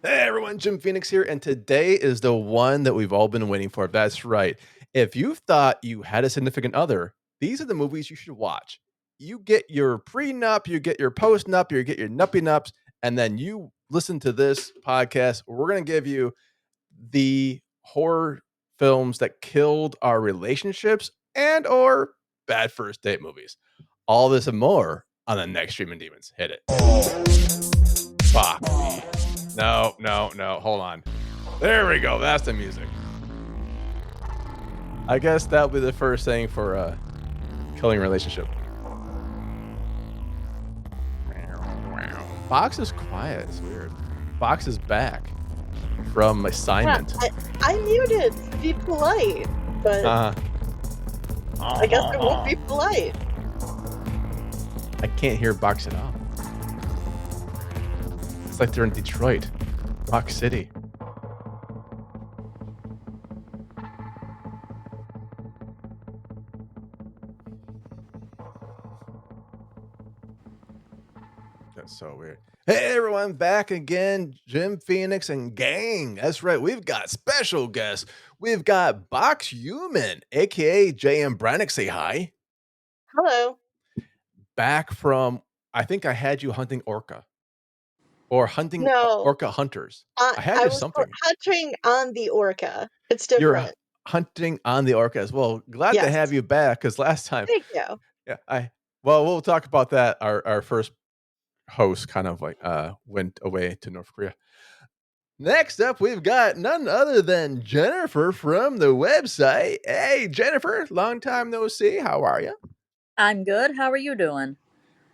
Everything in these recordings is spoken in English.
Hey everyone, Jim Phoenix here, and today is the one that we've all been waiting for. That's right. If you thought you had a significant other, these are the movies you should watch. You get your prenup, you get your post-nup, you get your nuppy-nups, and then you listen to this podcast. We're going to give you the horror films that killed our relationships and or bad first date movies. All this and more on the next Streamin Demons. Hit it. Fuck me. No. Hold on. There we go. That's the music. I guess that'll be the first thing for killing a relationship. Fox is quiet. It's weird. Fox is back from Yeah, assignment. I muted to be polite, but I guess I won't be polite. I can't hear Box at all. It's like they're in Detroit, Rock City. That's so weird. Hey everyone, back again. Jim Phoenix and gang. That's right. We've got special guests. We've got Box Human, aka J.M. Brannick. Say hi. Hello. Back from, I think I had you hunting orca or hunting No, orca hunters. I had I you was something. hunting on the orca. It's You're different. hunting on the orca as well. Glad to Yes. have you back because last time, Thank you. yeah, well, we'll talk about that. Our first host kind of like went away to North Korea. Next up, we've got none other than Jennifer from the website. Hey, Jennifer, long time no see. How are you? I'm good. How are you doing?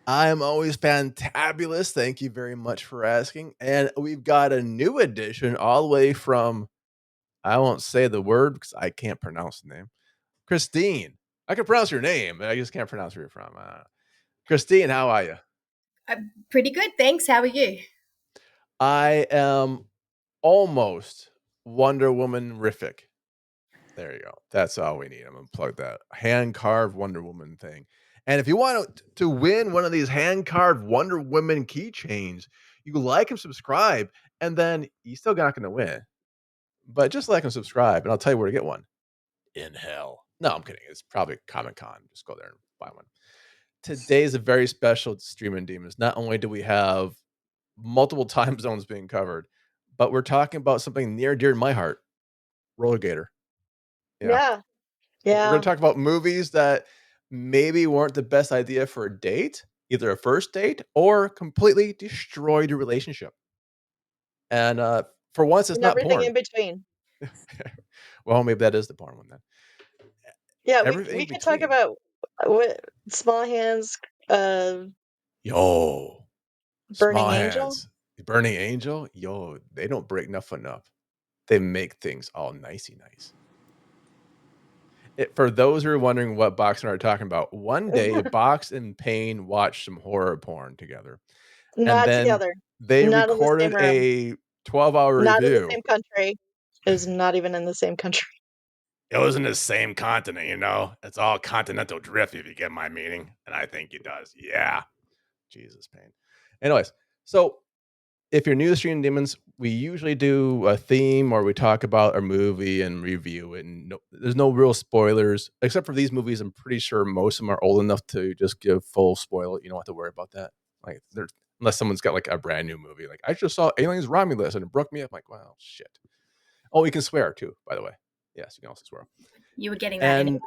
I'm always fantabulous. Thank you very much for asking. And we've got a new addition all the way from, I won't say the word because I can't pronounce the name. Christine. I can pronounce your name, but I just can't pronounce where you're from. Christine, how are you? I'm pretty good, thanks. How are you? I am almost Wonder Woman-rific. There you go. That's all we need. I'm gonna plug that hand carved Wonder Woman thing. And if you want to win one of these hand carved Wonder Woman keychains, you like and subscribe, and then you're still not gonna win. But just like and subscribe, and I'll tell you where to get one. In hell. No, I'm kidding. It's probably Comic Con. Just go there and buy one. Today is a very special Streamin Demons. Not only do we have multiple time zones being covered, but we're talking about something near dear to my heart. Roller Gator. Yeah. Yeah. We're going Yeah. to talk about movies that maybe weren't the best idea for a date, either a first date or completely destroyed your relationship. And for once, it's And not everything porn. in between. Well, maybe that is the porn one then. Yeah, Everything we in could talk between. about what Small Hands, Yo, Burning Small Angel. Hands, Burning Angel. Yo, they don't break nothing up. They make things all nicey nice. For those who are wondering what Box and I are talking about, one day Box and Payne watched some horror porn together. And Not then together. they Not in the same recorded room. a 12-hour Not in the review. same country. It was not even in the same country. It was in the same continent, you know? It's all continental drift, if you get my meaning. And I think it does. Yeah. Jesus, Payne. Anyways, so if you're new to Streaming Demons, we usually do a theme or we talk about a movie and review it. And there's no real spoilers, except for these movies. I'm pretty sure most of them are old enough to just give full spoiler. You don't have to worry about that. Like, unless someone's got like a brand new movie. Like, I just saw Aliens Romulus and it broke me up. I'm like, wow, shit. Oh, you can swear too, by the way. Yes, you can also swear. You were getting that anyway.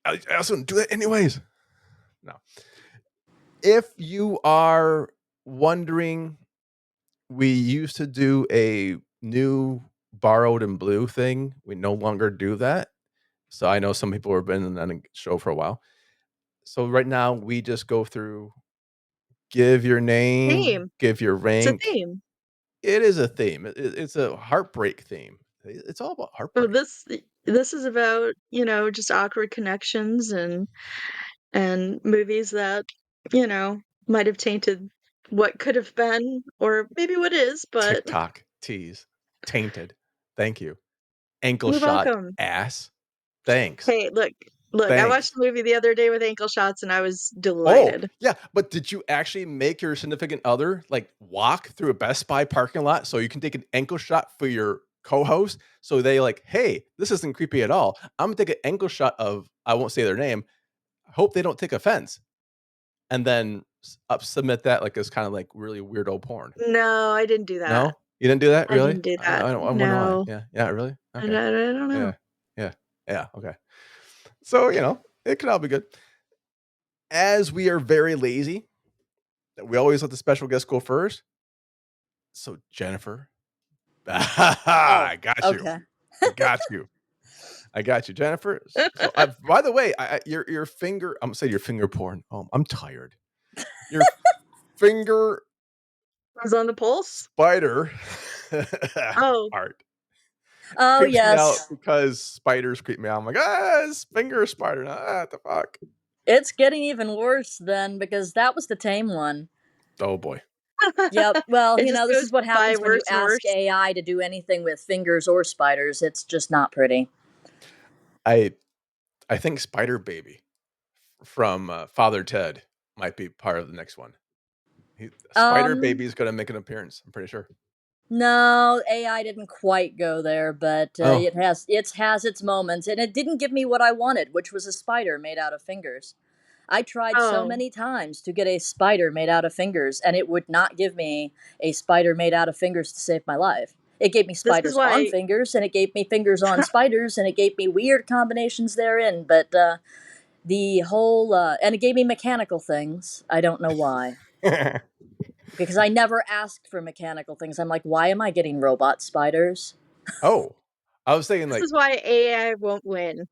And I also do that anyways. No. If you are wondering, we used to do a new borrowed and blue thing. We no longer do that. So I know some people have been on the show for a while. So right now we just go through, give your name, Theme. give your rank. It's a theme. It is a theme. It's a heartbreak theme. It's all about Well, heartbreak. this is about, just awkward connections and movies that, might have tainted what could have been or maybe what is, but TikTok tease. Tainted. Thank you. Ankle you're shot welcome. ass. Thanks. Hey, look, Look, I watched Thanks. the movie the other day with ankle shots, and I was Oh, delighted. yeah, but did you actually make your significant other, like, walk through a Best Buy parking lot so you can take an ankle shot for your co-host? So they like, "Hey, this isn't creepy at all. I'm gonna take an ankle shot of" I won't say their name, I hope they don't take offense, and then submit that, like, as kinda, like, really weirdo porn. No, I didn't do that. No? You didn't do that? I Really? didn't do I that. I don't I wonder why. No. Yeah, yeah, really? I Okay. don't I don't know. Yeah. Yeah. Yeah, okay. So, it could all be good. As we are very lazy, we always let the special guest go first. So, Jennifer, Oh, I got you. okay. I got you. I got you, Jennifer. So, by the way, your finger I'm gonna say your finger porn. Oh, I'm tired. Your finger Was on the pulse? spider Oh. art Oh, creeps me out yes. because spiders creep me out. I'm like, it's finger spider. What the fuck? It's getting even worse then because that was the tame one. Oh boy. Yep. Well, It just this goes is what by happens when you worse and ask worse. AI to do anything with fingers or spiders. It's just not pretty. I I think Spider Baby from Father Ted might be part of the next one. Spider Um, Baby is gonna make an appearance. I'm pretty sure. no, AI didn't quite go there, but Oh, it has its moments, and it didn't give me what I wanted, which was a spider made out of fingers. I tried so Oh, many times to get a spider made out of fingers, and it would not give me a spider made out of fingers to save my life. It gave me this is spiders on why fingers, and it gave me fingers on spiders, and it gave me weird combinations therein. But the whole and it gave me mechanical things. I don't know why, because I never asked for mechanical things. I'm like, why am I getting robot spiders? oh, I was thinking this like is why AI won't win.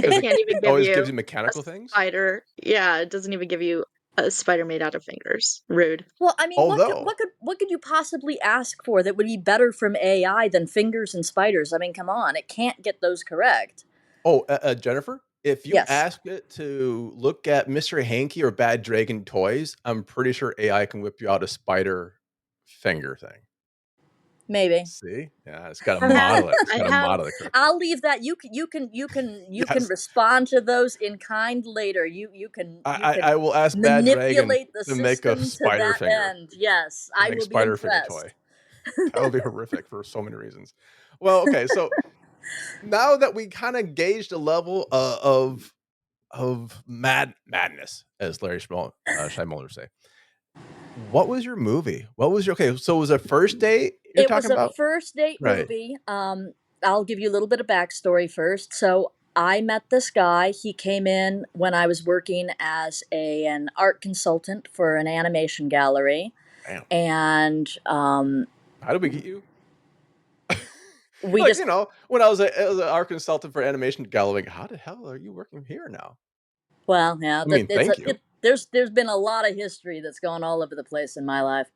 because It it can't even give always you gives you a mechanical things. spider. Yeah, it doesn't even give you a spider made out of fingers. Rude. Well, I mean, what could Although, what could what could you possibly ask for that would be better from AI than fingers and spiders? I mean, come on, it can't get those correct. Jennifer, if you Yes, ask it to look at Mr. Hanky or Bad Dragon toys, I'm pretty sure AI can whip you out a spider finger thing. maybe. See? Yeah, it's gotta I have model it. It's I gotta have model it correctly. I'll leave that. You can Yes. respond to those in kind later. You can I will ask Bad Dragon manipulate the to make a system to spider that finger, end. Yes, to I make will be spider finger impressed. toy. That would be horrific for so many reasons. Well, okay, so now that we kinda gauged the level of madness, as Larry Schmolder would say. What was your movie? What was your okay, so it was a first date you're It was talking a about? first date Right. movie. I'll give you a little bit of backstory first. So I met this guy. He came in when I was working as an art consultant for an animation gallery, Damn. and How did we get you? we Like, just when I was a art consultant for animation gallery, how the hell are you working here now? well, yeah, I mean, thank you. there's been a lot of history that's gone all over the place in my life,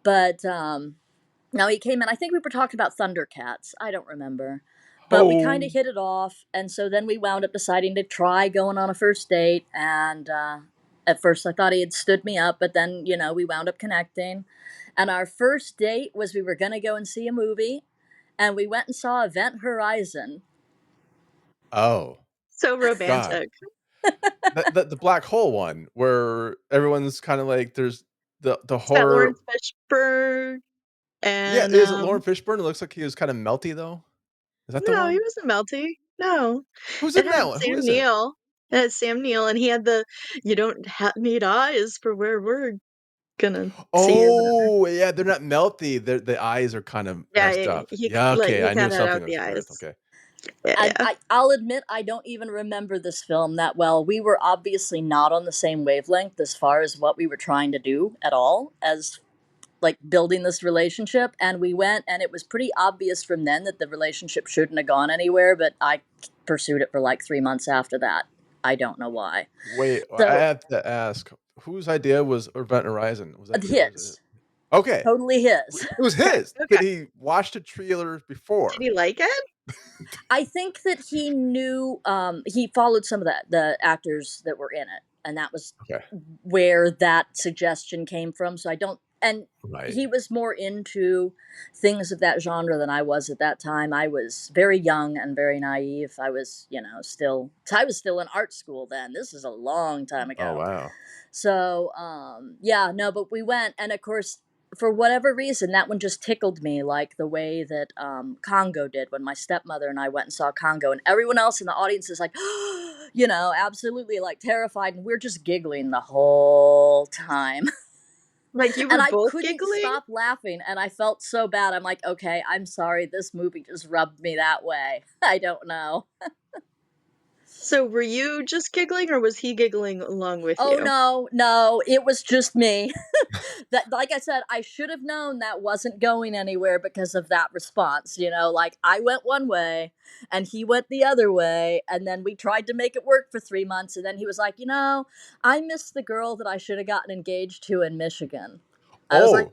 but now he came in. I think we were talking about Thundercats. I don't remember. But we kind Oh. of hit it off, and so then we wound up deciding to try going on a first date. And at first, I thought he had stood me up, but then we wound up connecting. And our first date was we were going to go and see a movie, and we went and saw Event Horizon. Oh, so god. romantic. The black hole one where everyone's kinda like there's the It's got horror. Lawrence Fishburne Yeah, and is it Lauren Fishburne? It looks like he was kinda melty, though. Is that the no, he one? wasn't melty. No. Who's It in had that one? Who Sam is it? Neill. It had Sam Neill, and he had the you don't need eyes for where we're gonna see you. Oh, yeah, they're not melty, the eyes are kind of Yeah, messed up. he Yeah, like okay, he I knew cut something out the was with, eyes. okay. Yeah, I, yeah. I I'll admit I don't even remember this film that well. We were obviously not on the same wavelength as far as what we were trying to do at all as like building this relationship, and we went and it was pretty obvious from then that the relationship shouldn't have gone anywhere, but I pursued it for like 3 months after that. I don't know why. Wait, I So have to ask, whose idea was Event Horizon? Was that yours? his, Okay, totally his. it was Okay, his. Did okay. he watch the trailers Did before? he like it? I think that he knew he followed some of the actors that were in it, and that was Okay. where that suggestion came from. So And Right. he was more into things of that genre than I was at that time. I was very young and very naive. I was, I was still in art school then. This is a long time Oh, ago. wow. So, yeah, no, but we went, and of course, for whatever reason, that one just tickled me, like the way that Congo did when my stepmother and I went and saw Congo, and everyone else in the audience is like, absolutely like terrified, and we're just giggling the whole time. Like, you And were I both couldn't giggling? stop laughing, and I felt so bad. I'm like, okay, I'm sorry, this movie just rubbed me that way. I don't know. So were you just giggling, or was he giggling along with Oh, you? no, it was just me. That, like I said, I should have known that wasn't going anywhere because of that response. Like I went one way and he went the other way, and then we tried to make it work for 3 months, and then he was like, I missed the girl that I should have gotten engaged to in Michigan. I was like,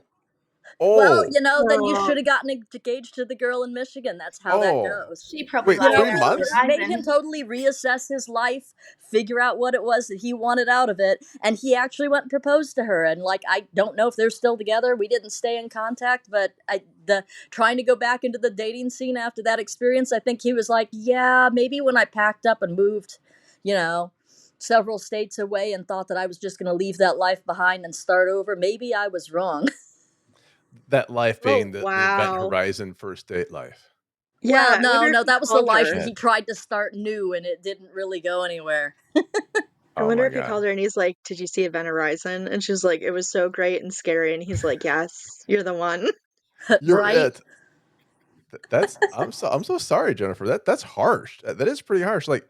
Oh. well, Oh. then you Oh, should have gotten engaged to the girl in Michigan. That's how that Oh. goes. She probably Wait, lied three about It months? made him Verizon. totally reassess his life, figure out what it was that he wanted out of it, and he actually went and proposed to her. And like, I don't know if they're still together. We didn't stay in contact, but the trying to go back into the dating scene after that experience, I think he was like, yeah, maybe when I packed up and moved, you know, several states away and thought that I was just going to leave that life behind and start over, maybe I was wrong. That life being oh, the Event wow. Horizon first date life. Yeah, Well, I wonder if no, he that was the called life her. that he Shit. tried to start new, and it didn't really go anywhere. I Oh wonder my if he god. called her and he's like, "Did you see Event Horizon?" And she's like, "It was so great and scary." And he's like, "Yes, you're the one." You're Right? it. That's I'm so sorry, Jennifer. That's harsh. That is pretty harsh. Like,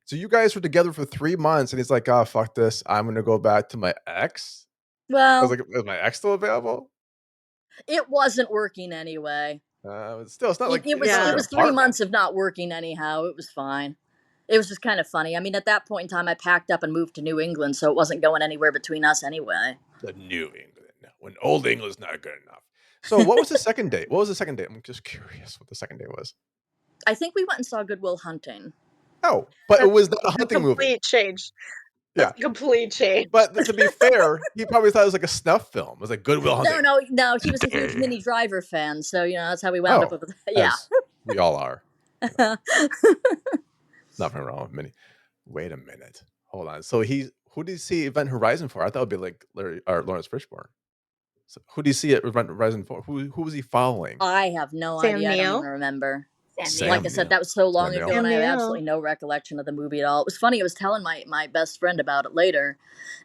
so you guys were together for 3 months and he's like, "Oh, fuck this. I'm gonna go back to my ex." I was Well, like, "Is my ex still available?" it wasn't working anyway. But still, it's not It, like it it's was not it like Yeah. an was 3 months apartment. of not working anyhow. It was fine. It was just kind of funny. I mean, at that point in time, I packed up and moved to New England, so it wasn't going anywhere between us anyway. The New England. When Old England's not good enough. So what was the second date? What was the second date? I'm just curious what the second date was. I think we went and saw Good Will Hunting. Oh, but it That's was not a a hunting movie. complete change. Yeah. That's a complete change. But to be fair, he probably thought it was like a snuff film. It was like Good Will No, Hunting. no. He was a huge Minnie Driver fan, so that's how we wound up Oh, with. Yeah. as we all are. Nothing wrong with Minnie. Wait a minute. Hold on. So who did he see Event Horizon for? I thought it would be like Larry or Lawrence Fishburne. So who did he see it Event Horizon for? Who was he following? I have no Sam idea. I don't even Neill. remember. Sam Like Sam I said, Neill. that was so Sam long Neill. ago, and Sam I have Neill. absolutely no recollection of the movie at all. It was funny. I was telling my best friend about it later,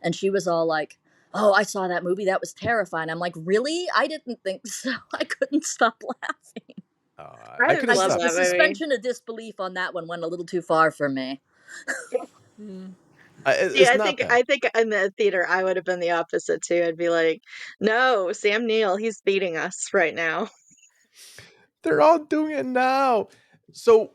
and she was all like, "Oh, I saw that movie. That was terrifying." I'm like, "Really? I didn't think so." I couldn't stop laughing. I I couldn't love stop. The that movie. suspension of disbelief on that one went a little too far for me. Mm. See, It's not bad. I think in the theater I would have been the opposite too. I'd be like, "No, Sam Neill, he's beating us right now." They're all doing it now. So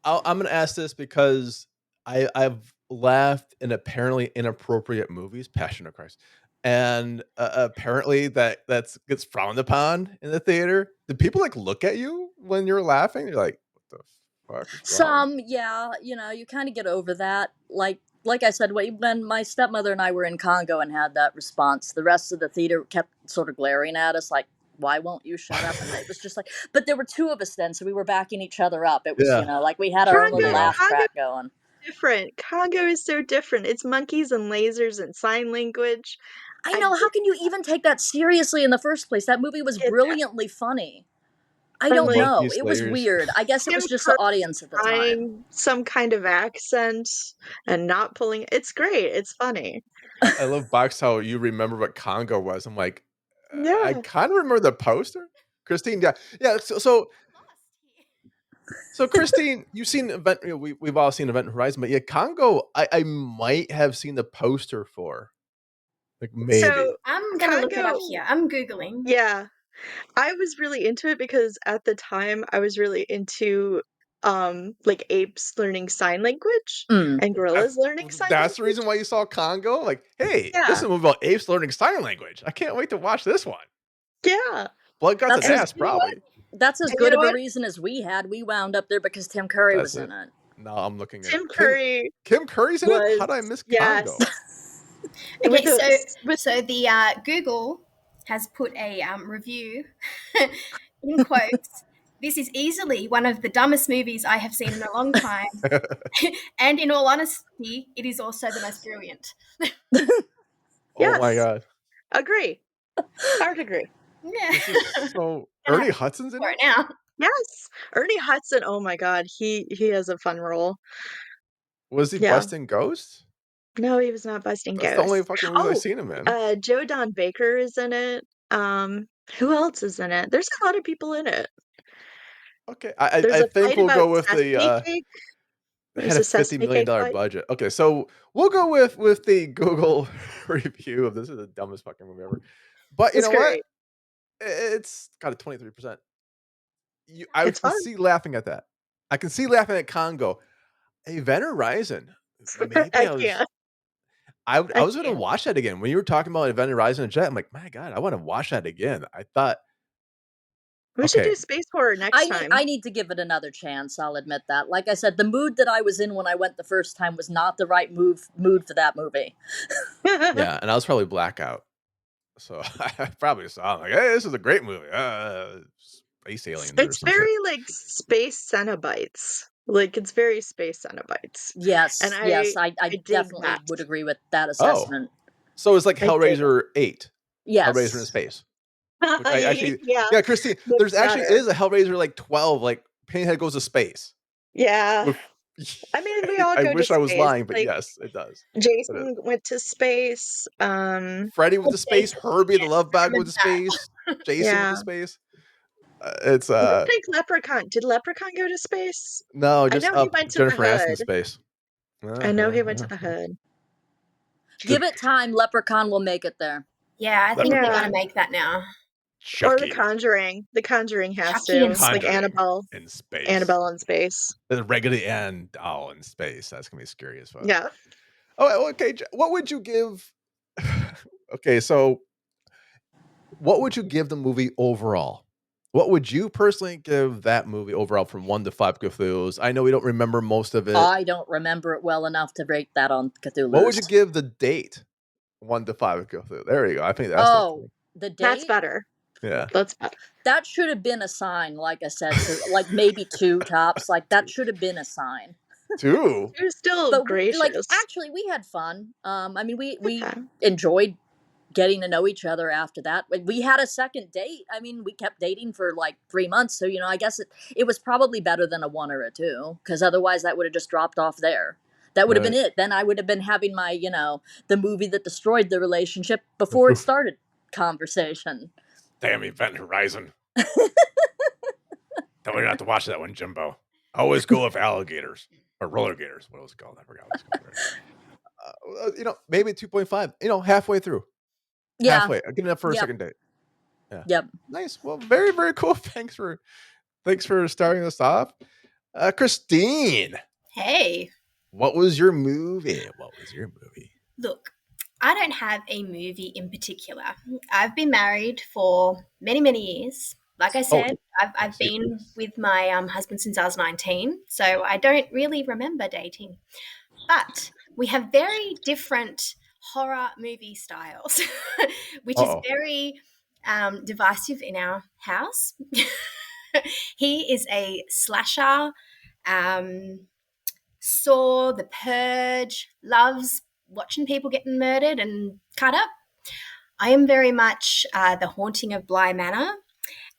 I'm going to ask this because I've laughed in apparently inappropriate movies, Passion of Christ, and apparently that's gets frowned upon in the theater. Do people like look at you when you're laughing? You're like, what the fuck is wrong? Some, yeah, you kind of get over that. Like I said, when my stepmother and I were in Congo and had that response, the rest of the theater kept sort of glaring at us like, why won't you shut up? And it was just like, but there were two of us then, so we were backing each other up. It was, Yeah, like we had our own there little you Congo, go. laugh Congo track going. is different. Congo is so different. It's monkeys and lasers and sign language. I I know, how get can you even take that seriously in the first place? That movie was it. brilliantly funny. I I'm don't like, know. Monkey It was Slayers. weird. I guess it Tim was just the Curry audience at the time. trying some kind of accent and not pulling. It's great. It's funny. I love Box how you remember what Congo was. I'm like, I Yeah. kind of remember the poster. Christine, yeah, yeah. So Christine, you've seen Event. We've all seen Event Horizon, but yeah, Congo, I might have seen the poster for, like maybe. So I'm gonna look it up Congo, here. I'm Googling. yeah. I was really into it because at the time I was really into like apes learning sign language Mm. and I, gorillas learning sign that's the reason language. why you saw Congo. Like, hey, this is Yeah. a movie about apes learning sign language. I can't wait to watch this one. Yeah. Blood guts and That's And as ass, you know what? probably. that's as And you good know of a what? reason as we had. We wound up there because Tim Curry That's was it. in it. Now I'm looking at it. Tim Curry Kim Curry's in it. How was did I miss yes. Congo? With Okay, the so with so the Google has put a review in quotes. This is easily one of the dumbest movies I have seen in a long time. And in all honesty, it is also the most brilliant. Oh my Yes. god. Agree. Hard agree. Yeah. This is so Gonna Ernie have Hudson's in for it? it now. Yes. Ernie Hudson, oh my god, he has a fun role. Was he Yeah. busting ghosts? No, he was not busting That's the only ghosts. fucking movies I've Oh, seen him in. Joe Don Baker is in it. Who else is in it? There's a lot of people in it. Okay, There's I a think fight we'll about go with sesame the, cake. they had There's a a sesame $50 cake million fight. budget. Okay, so we'll go with the Google review of this is the dumbest fucking movie ever. But you It's know what? great. It's got a 23%. I It's can fun. see laughing at that. I can see laughing at Congo. Event Horizon. Maybe I I was can't. I I was gonna can't. watch that again. When you were talking about Event Horizon and Jet, I'm like, my God, I want to watch that again. I thought, We should okay, do space horror next time. I need to give it another chance. I'll admit that. Like I said, the mood that I was in when I went the first time was not the right mood for that movie. yeah, and I was probably blackout. So I probably saw it like, hey, this is a great movie. Space aliens or It's some shit. very like space Cenobites. Like it's very space Cenobites. And Yes, yes, I I dig definitely that. would agree with that Oh, assessment. so it's like I dig it. Hellraiser 8. Hellraiser in Yes. space. Which I actually, Yeah, yeah, Christine, much there's actually better. is a Hellraiser like 12, like Pinhead goes to space. Yeah. With, I mean, we all I go to wish I was space. lying, but Like yes, it does. It is. Jason went to space. Freddy went to space. Jason, Herbie the yes, Love Bug went to with that. space. Jason went Yeah. to space. It's I don't think Leprechaun. Did Leprechaun go to space? no, I just know he up went to the Jennifer Aniston hood. space. I know he went to the hood. Give it time. Leprechaun will make it there. Yeah, I think they're Yeah. gonna make that now. Or The Chucky. Conjuring. The Conjuring has Chucky to. in space. Like Annabelle. in space. Annabelle in space. The regular and doll in space. That's gonna be scary as fuck. Yeah. Oh, okay. What would you give? Okay, so what would you give the movie overall? What would you personally give that movie overall from 1 to 5 Cthulhu's? I know we don't remember most of it. I don't remember it well enough to rate that on Cthulhu's. What would you give the date? 1 to 5 Cthulhu. There you go. I think that's the date. That's better. yeah. That's better. That should have been a sign, like I said, so like maybe 2 tops. Like that should have been a sign. 2. You're still But gracious. like actually we had fun. I mean we Okay. enjoyed getting to know each other after that. We had a second date. I mean, we kept dating for like 3 months, so I guess it was probably better than a 1 or a 2, because otherwise that would have just dropped off there. That would have been it. Then I would have been having my, the movie that destroyed the relationship before it started conversation. Damn Event Horizon. Tell me not to watch that one, Jimbo. Always go with alligators or roller gators. What was it called? I forgot what it's called. Maybe 2.5. Halfway through. Yeah. Halfway. I'll give it up for a second date. Yeah. Yep. Nice. Well, very, very cool. Thanks for starting us off. Christine. Hey. What was your movie? Look, I don't have a movie in particular. I've been married for many, many years. Like I said, I've been with my husband since I was 19, so I don't really remember dating. But we have very different horror movie styles, which is very divisive in our house. He is a slasher, Saw, The Purge, loves watching people getting murdered and cut up. I am very much The Haunting of Bly Manor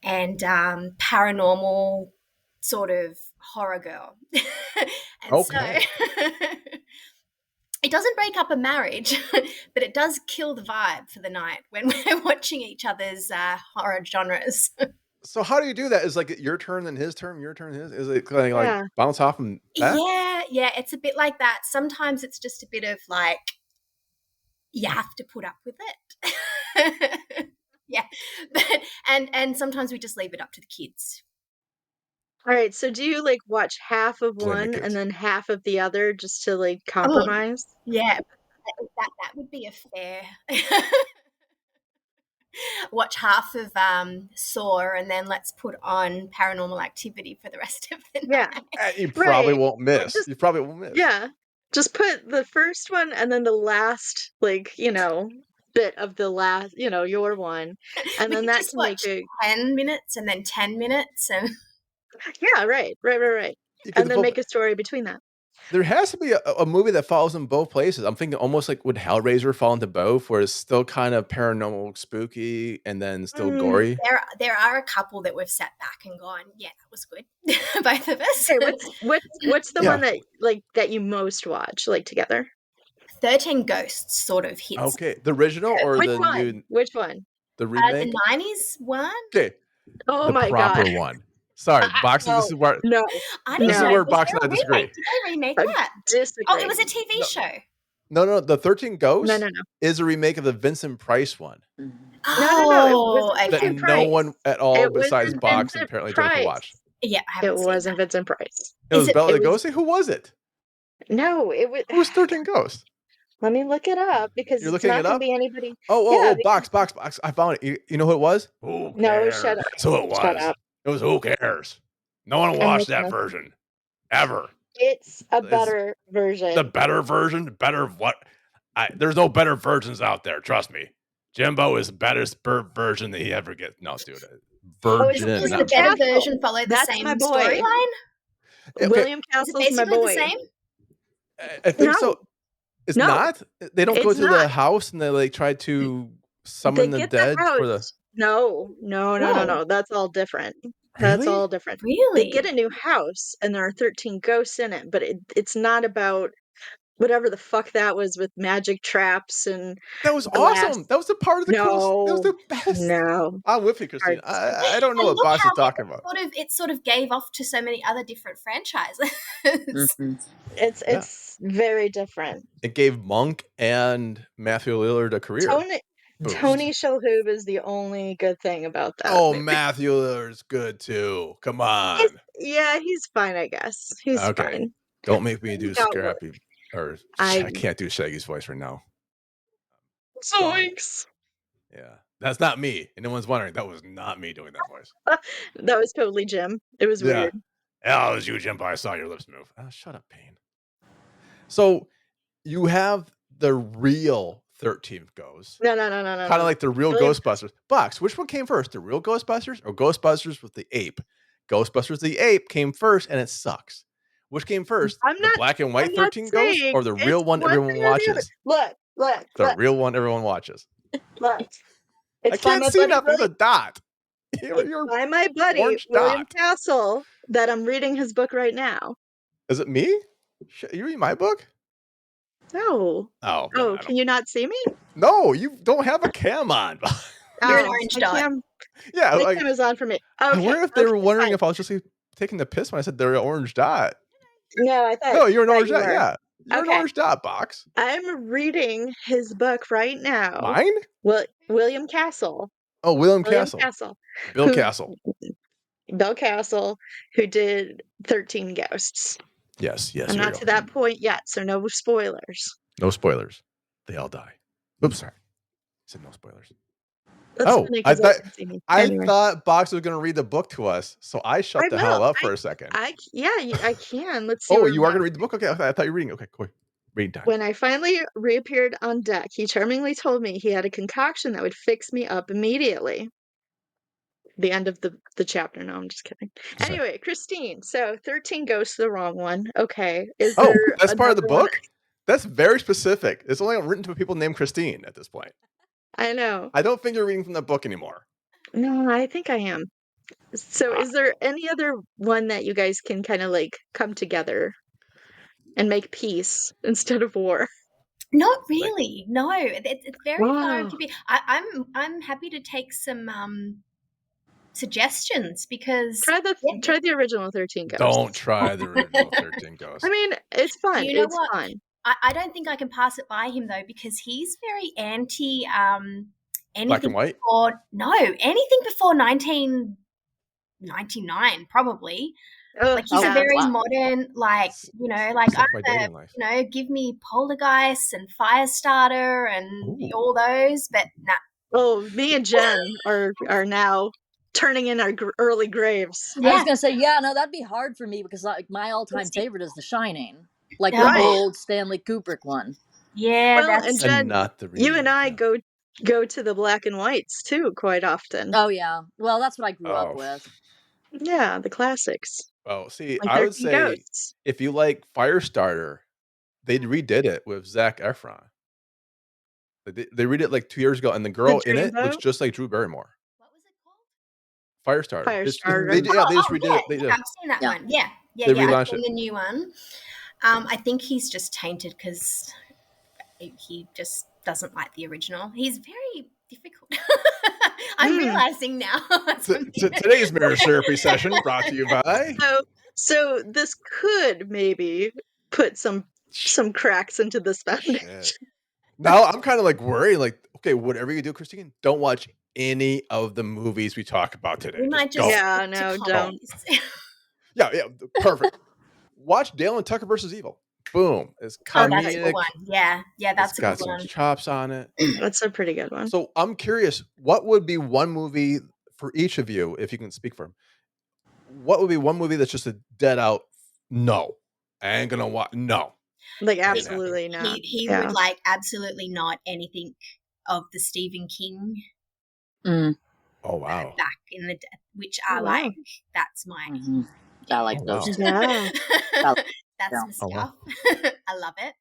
and paranormal sort of horror girl. And so it doesn't break up a marriage, but it does kill the vibe for the night when we're watching each other's horror genres. So how do you do that? Is like your turn then his turn, your turn his? Is it kind of like bounce off and back? Yeah, it's a bit like that. Sometimes it's just a bit of like, you have to put up with it. Yeah, and sometimes we just leave it up to the kids. All right, so do you like watch half of one and then half of the other just to like compromise? Yeah, that would be a fair. Watch half of Saw and then let's put on Paranormal Activity for the rest of the night. You probably won't miss. You probably won't miss. Yeah. Just put the first one and then the last, like, bit of the last, your one, and We then could that just can make watch 10 minutes and then 10 minutes and yeah, right, and then make a story between that. There has to be a movie that follows in both places. I'm thinking almost like would Hellraiser fall into both, where it's still kind of paranormal, spooky, and then still gory? There are a couple that we've sat back and gone, yeah, that was good. Both of us. Okay, what's the one that you most watch, like, together? 13 Ghosts sort of hits. Okay, the original or Which the one? new? Which one? The remake? The 90s one? Okay. Oh the my proper God. one. Sorry, Box. No, this is where no. I don't this is know. where Was Box there and I a disagree. remake? Did they remake I that? disagree. Oh, it was a TV show. No, the 13 Ghosts No. is a remake of the Vincent Price one. No. It Oh, wasn't That Vincent no Price. one at all It besides wasn't Box and Vincent apparently Jennifer Price. watched. Yeah, I haven't It seen wasn't that. Vincent Price. It was Bella it was- Lugosi? Who was it? No, it was. Who was 13 Ghosts? Let me look it up because You're it's looking not it going up? to be anybody. Oh, Yeah, Box. I found it. You know who it was? Who cares? No, shut up. That's who it was. Shut up. It was Who Cares? No one watched that version. Ever. It's a better version. The better version? Better of what? There's no better versions out there. Trust me. Jimbo is the best version that he ever gets. No, dude. Virgin. Does the better version follow the That's same my boy. storyline? Okay. William Is it Castle's my basically boy. the same? I think No. so. It's No. not? They don't go It's to the not. house and they like try to summon They the get dead house. for the. No. That's all different. Really? That's all different. Really? They get a new house and there are 13 ghosts in it, but it's not about whatever the fuck that was with magic traps and That was glass. awesome. That was the part of the coolest. That was the best. No. I'm with you, Christine. I don't know And what look Box how is talking about. It sort of gave off to so many other different franchises. It's very different. It gave Monk and Matthew Lillard a career. Tony Shalhoub is the only good thing about that. Oh, movie. Matthew Lillard's good too. Come on. He's fine, I guess. He's fine. Don't make me do got Scrappy. Or I can't do Shaggy's voice right now. Zoinks. Yeah. That's not me. Anyone's wondering, that was not me doing that voice. That was totally Jim. It was weird. Yeah, it was you, Jim, but I saw your lips move. Oh, shut up, Payne. So you have the real 13th Ghost. No. Kind of like the real Ghostbusters. Box, which one came first? The real Ghostbusters or Ghostbusters with the ape? Ghostbusters the ape came first and it sucks. Which came first? The black and white 13 Ghosts or the real one everyone watches? Look. The real one everyone watches. Look. I can't see nothing. There's a dot. You're by my buddy, William Castle, that I'm reading his book right now. Is it me? You read my book? No. Oh, can you not see me? No, you don't have a cam on. You're an orange dot. Yeah, my cam is on for me. Okay, I wonder if they were wondering if I was just taking the piss when I said they're an orange dot. No, I thought. No, you're an orange dot. Yeah, you're an orange dot, Box. I'm reading his book right now. Mine? William Castle. Oh, William Castle. Bill Castle. Bill Castle, who did 13 Ghosts. Yes. I'm not to that point yet, so no spoilers. No spoilers. They all die. Oops, sorry. I said no spoilers. I thought Box was going to read the book to us, so I shut the hell up for a second. I can. Let's see. Oh, you are going to read the book? Okay, I thought you were reading. Okay, cool. Read time. When I finally reappeared on deck, he charmingly told me he had a concoction that would fix me up immediately. The end of the chapter. No, I'm just kidding. Sorry. Anyway, Christine. So 13 Ghosts, the wrong one. Okay. That's part of the book? That's very specific. It's only written to people named Christine at this point. I know. I don't think you're reading from the book anymore. No, I think I am. So is there any other one that you guys can kind of like come together and make peace instead of war? Not really. No, it's very far to be. I'm happy to take some suggestions because try the original 13 Ghosts. Don't try the original 13 Ghosts. I mean, it's fun. You know it's what? fun. I don't think I can pass it by him though because he's very anti anything black and white. Anything before 1999 probably. Like he's a very modern, give me Poltergeist and Firestarter and all those, but nah. Oh, me and Jen are now turning in our early graves. Yeah. I was gonna say, that'd be hard for me because like my all-time favorite is The Shining, like the old Stanley Kubrick one. Yeah, and Jen, not the you and I go go to the black and whites too quite often. Oh yeah. Well, that's what I grew up Oh, with. Yeah, the classics. oh, see, Like I would 13 say Ghosts. if you like Firestarter, they redid it with Zac Efron. They redid it like 2 years ago, and the The girl in it looks Dreamboat, just like Drew Barrymore. What was it called? Firestarter. It's they Firestarter. did yeah, Oh, they just oh redid yeah, it. They yeah, did. I've seen that Yeah. one. Yeah, yeah, They yeah. I've relaunched seen it. the new one. I think he's just tainted because he just doesn't like the original. He's very difficult. I'm Mm. realizing now. Today's Mirror Therapy session brought to you by So this could maybe put some cracks into this foundation. Shit. Now I'm kind of like worried, like, okay, whatever you do, Christine, don't watch any of the movies we talk about today. We Just might just don't. Yeah, stick no, to don't. comedies. Yeah, perfect. Watch Dale and Tucker versus Evil. Boom. It's Oh, that's a good comedic. one. Yeah, yeah, It's that's a good got some one. chops on it. That's a pretty good one. So I'm curious, what would be one movie for each of you, if you can speak for them? What would be one movie that's just a dead out no? I ain't gonna watch. No, Like ain't happening. absolutely not. He Yeah. would like absolutely not anything of the Stephen King Mm. Oh wow. back in the which Oh, I wow. like. That's my Hmm. I like Oh those wow. too. Yeah. that's Yeah. my Oh wow. stuff. I love it.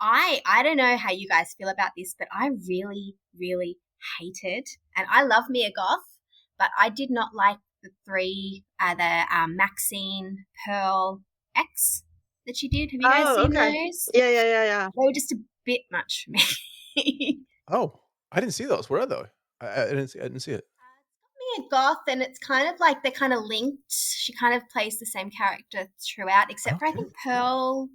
I don't know how you guys feel about this, but I really, really hated, and I love Mia Goth, but I did not like the three, Maxine, Pearl, X that she did. Have you guys Oh, seen okay. those? Yeah. They were just a bit much for me. Oh, I didn't see those. Where are they? I didn't see. I didn't see it. Mia Goth, and it's kind of like they're kind of linked. She kind of plays the same character throughout, except for I Okay. think Pearl,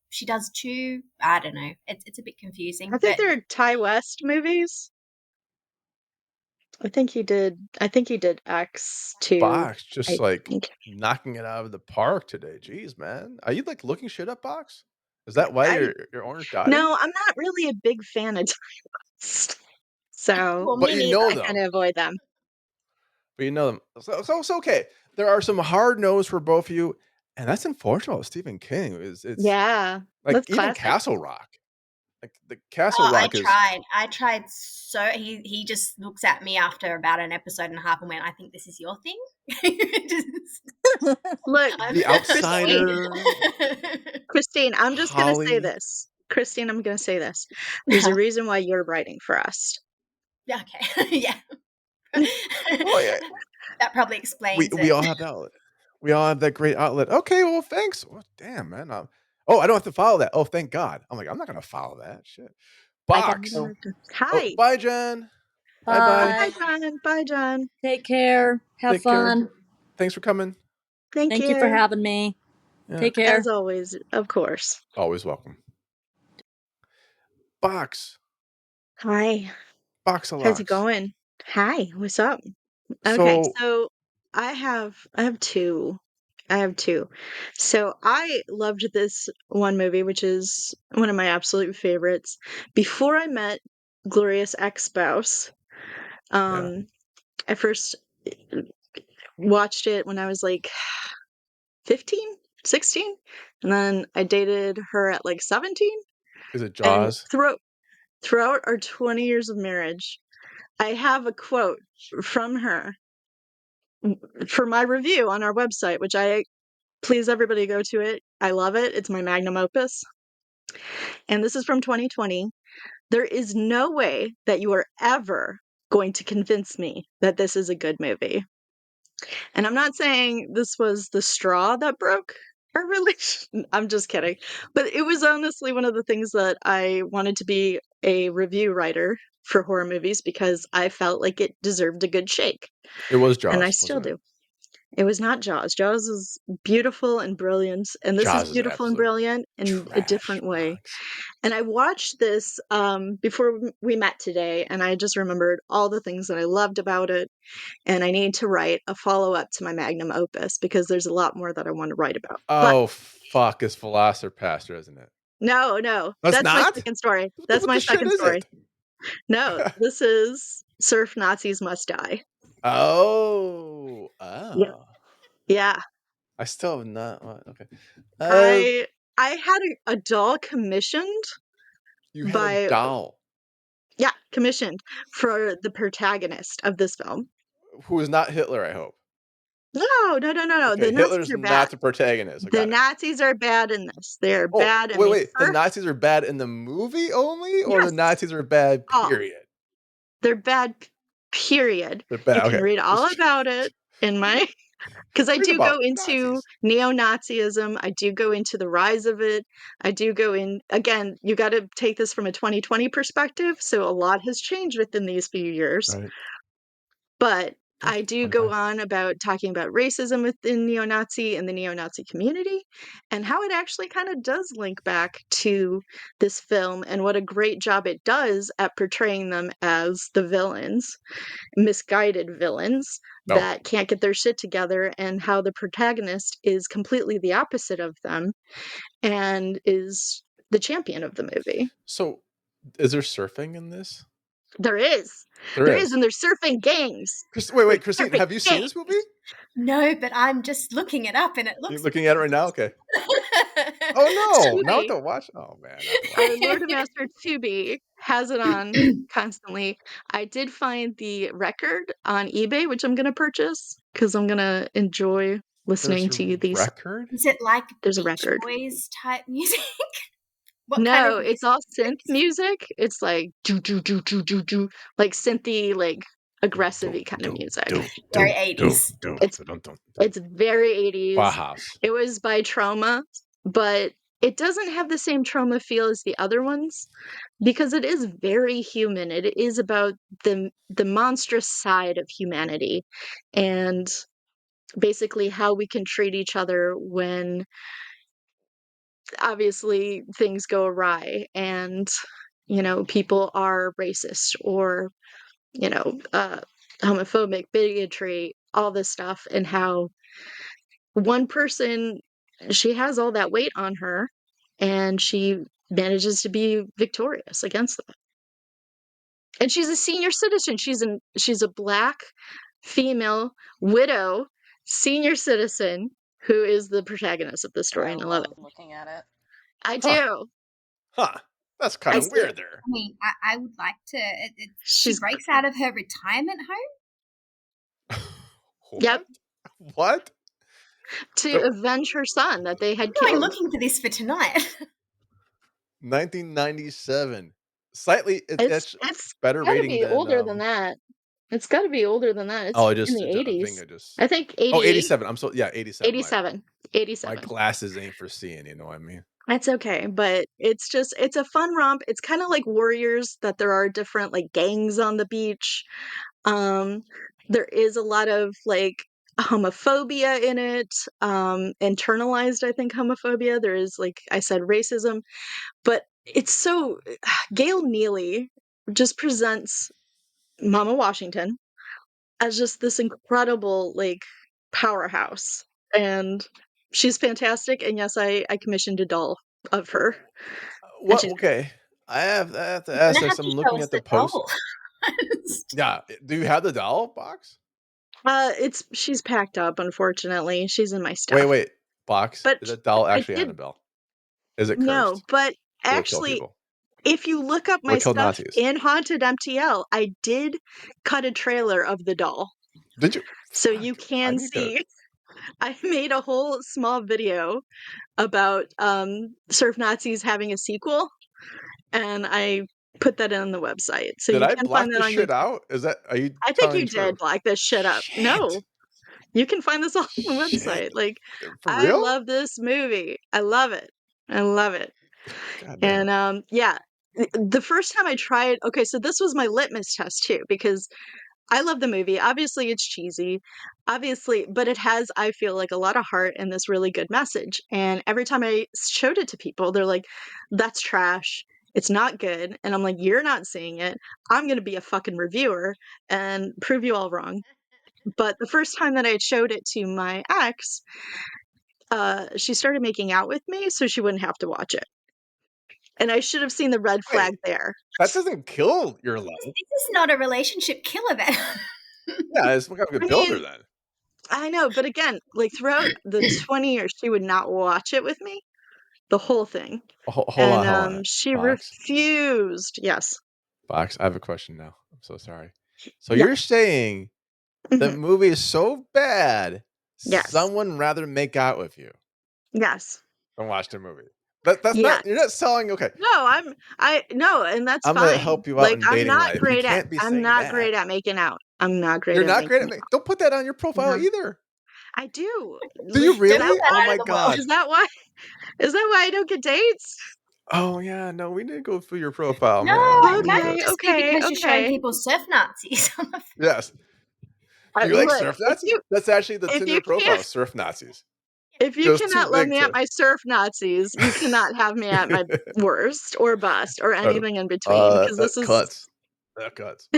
she does too. I don't know. It's a bit confusing, I think but they're Ty West movies. I think he did X too. Box just I like think. knocking it out of the park today. Jeez, man. Are you like looking shit up, Box? Is that why your orange dotted? No, I'm not really a big fan of Ty West. So well, But me you neither. know I them. kind of avoid them. But you know them. So it's okay. There are some hard no's for both of you, and that's unfortunate with Stephen King. It's Yeah. like That's even classic. Castle Rock. Like the Castle Oh, Rock is I tried so he just looks at me after about an episode and a half and went, I think this is your thing. Look, The Outsider. Christine, I'm just going to say Holly. this. Christine, I'm going to say this. There's a reason why you're writing for us. Okay. Yeah. Oh yeah. That probably explains We it. all have that outlet. We all have that great outlet. Okay, well, thanks. Oh, damn, man. Oh, I don't have to follow that. Oh, thank God. I'm like, I'm not gonna follow that shit. I got Box. to. Oh, Hi. bye, Jen. Bye, Oh, bye. bye, Bye. John. Bye, John. Take care. Have Take care. fun. Thanks for coming. Thank Thank you for you. having me. Yeah, Take care. As always, of course. always welcome. Box. Hi. Box a How's it locks. going? Hi. What's up? Okay, So so I have two. I have two. So I loved this one movie, which is one of my absolute favorites. Before I met Glorious Ex-Spouse, yeah, I first watched it when I was like 15, 16, and then I dated her at like 17. is it And Jaws? throughout our 20 years of marriage, I have a quote from her for my review on our website, which please everybody go to it. I love it. It's my magnum opus. And this is from 2020. There is no way that you are ever going to convince me that this is a good movie. And I'm not saying this was the straw that broke our relation. I'm just kidding. But it was honestly one of the things that I wanted to be a review writer for horror movies because I felt like it deserved a good shake. It was And I Jaws, still wasn't it? do. It was not Jaws. Jaws is beautiful and brilliant, and this is Jaws is beautiful and absolute brilliant in a trash. different way. Box. And I watched this before we met today, and I just remembered all the things that I loved about it. And I need to write a follow-up to my magnum opus because there's a lot more that I want to write about. But Oh fuck, it's Velociraptor, isn't it? no, That's that's my not. second story. What That's what my the shit second is story. it? No, this is Surf Nazis Must Die. Oh, Yeah, oh. yeah. I still have not. Okay. I had a doll commissioned You had a by doll. Yeah, commissioned for the protagonist of this film. Who is not Hitler, I hope. No. Okay, The Nazis Hitler's are bad. not the protagonist. I The got it. Nazis are bad in this. They're Oh, bad. And wait. The Nazis are bad in the movie only, or the Yes. Nazis are bad, Oh. period? They're bad, period. They're bad. You can Okay. read all about it in my because I Read do go about into Nazis. neo-Nazism. I do go into the rise of it. I do go in again. You got to take this from a 2020 perspective. So a lot has changed within these few years. Right. But Yeah, I do 25. go on about talking about racism within neo-Nazi and the neo-Nazi community and how it actually kind of does link back to this film and what a great job it does at portraying them as the villains, misguided villains No. that can't get their shit together, and how the protagonist is completely the opposite of them and is the champion of the movie. So, is there surfing in this? There is. There There is. is, and there's surfing gangs. Wait, Like, Christine, surfing have you seen gangs. this movie? No, but I'm just looking it up and it looks. You're looking at it right now? Okay. Oh, no. Now I have Tubi. to watch. Oh, man. Our Lord and Master Tubi has it on constantly. I did find the record on eBay, which I'm going to purchase because I'm going to enjoy listening There's to a these. record? Is it like There's a Beach record. Boys type music? What kind No, of it's all synth music. It's like do do do do do do, like synthy, like aggressive-y kind of music. very 80s? It's very 80s. Bauhaus. It was by Trauma, but it doesn't have the same Trauma feel as the other ones because it is very human. It is about the monstrous side of humanity and basically how we can treat each other when obviously things go awry and people are racist or homophobic, bigotry, all this stuff, and how one person, she has all that weight on her and she manages to be victorious against them. And she's a senior citizen. She's a Black female widow senior citizen who is the protagonist of the story, and I love it. Looking at it. I do. Huh. That's kind of weird there. I mean, I would like to. She She's breaks out of her retirement home. Yep. What? To avenge her son that they had I'm really killed. looking for this for tonight. 1997. Slightly, it's better gotta rating be than older than that. It's got to be older than that. It's in the 80s. I think 80. Oh, 87. I'm so 87. 87. My glasses ain't for seeing, you know what I mean? That's okay, but it's a fun romp. It's kind of like Warriors, that there are different like gangs on the beach. There is a lot of like homophobia in it, internalized, I think, homophobia. There is, like I said, racism, but it's so Gail Neely just presents Mama Washington as just this incredible like powerhouse, and she's fantastic. And yes, I commissioned a doll of her. What? Okay, I have to ask this. I'm looking at the post. Yeah, do you have the doll box? She's packed up, unfortunately. She's in my stuff. Wait, box. But is that doll actually Annabelle? Is it cursed? No, but actually, if you look up my stuff Nazis? in Haunted MTL, I did cut a trailer of the doll. Did you? So you can see. I made a whole small video about Surf Nazis having a sequel, and I put that on the website. So did you I can block find that this on shit out? Is that? Are you? I think you did block this shit up. Shit. No, you can find this on the website. Like, for real? I love this movie. I love it. I love it. And yeah, the first time I tried. Okay, so this was my litmus test too, because I love the movie. Obviously, it's cheesy, obviously, but it has, I feel like, a lot of heart and this really good message. And every time I showed it to people, they're like, "That's trash. It's not good." And I'm like, "You're not seeing it. I'm going to be a fucking reviewer and prove you all wrong." But the first time that I showed it to my ex, she started making out with me so she wouldn't have to watch it. And I should have seen the red flag there. That doesn't kill your love. This is not a relationship killer then. Yeah, it's kind of a good builder then. I know, but again, like throughout the 20 years, she would not watch it with me. The whole thing. Hold and on. She refused. Yes. Box, I have a question now. I'm so sorry. So Yeah. you're saying the Mhm. movie is so bad, Yes. someone rather make out with you Yes. than watch the movie. That's not you're Yes. not selling okay. No, no, and that's I'm gonna fine. help you out Like, in dating life. You can't be I'm saying not that. great at making out. I'm not great You're at not great making at out. don't put that on your profile No. either. I do. Do you Is Don't that really? put that Oh why? out my in the world. god. Is that why? Is that why I don't get dates? Oh yeah, no, we didn't go through your profile, No, man. We it didn't do might that. Okay, just be okay, because you're showing okay. people surf Nazis. Yes. Do you like Look, surf Nazis? That's actually the if Tinder you profile, can't surf Nazis. if you Just too cannot love big me at to my surf Nazis, you cannot have me at my worst or bust or Oh, anything in between because that this is cuts. That cuts.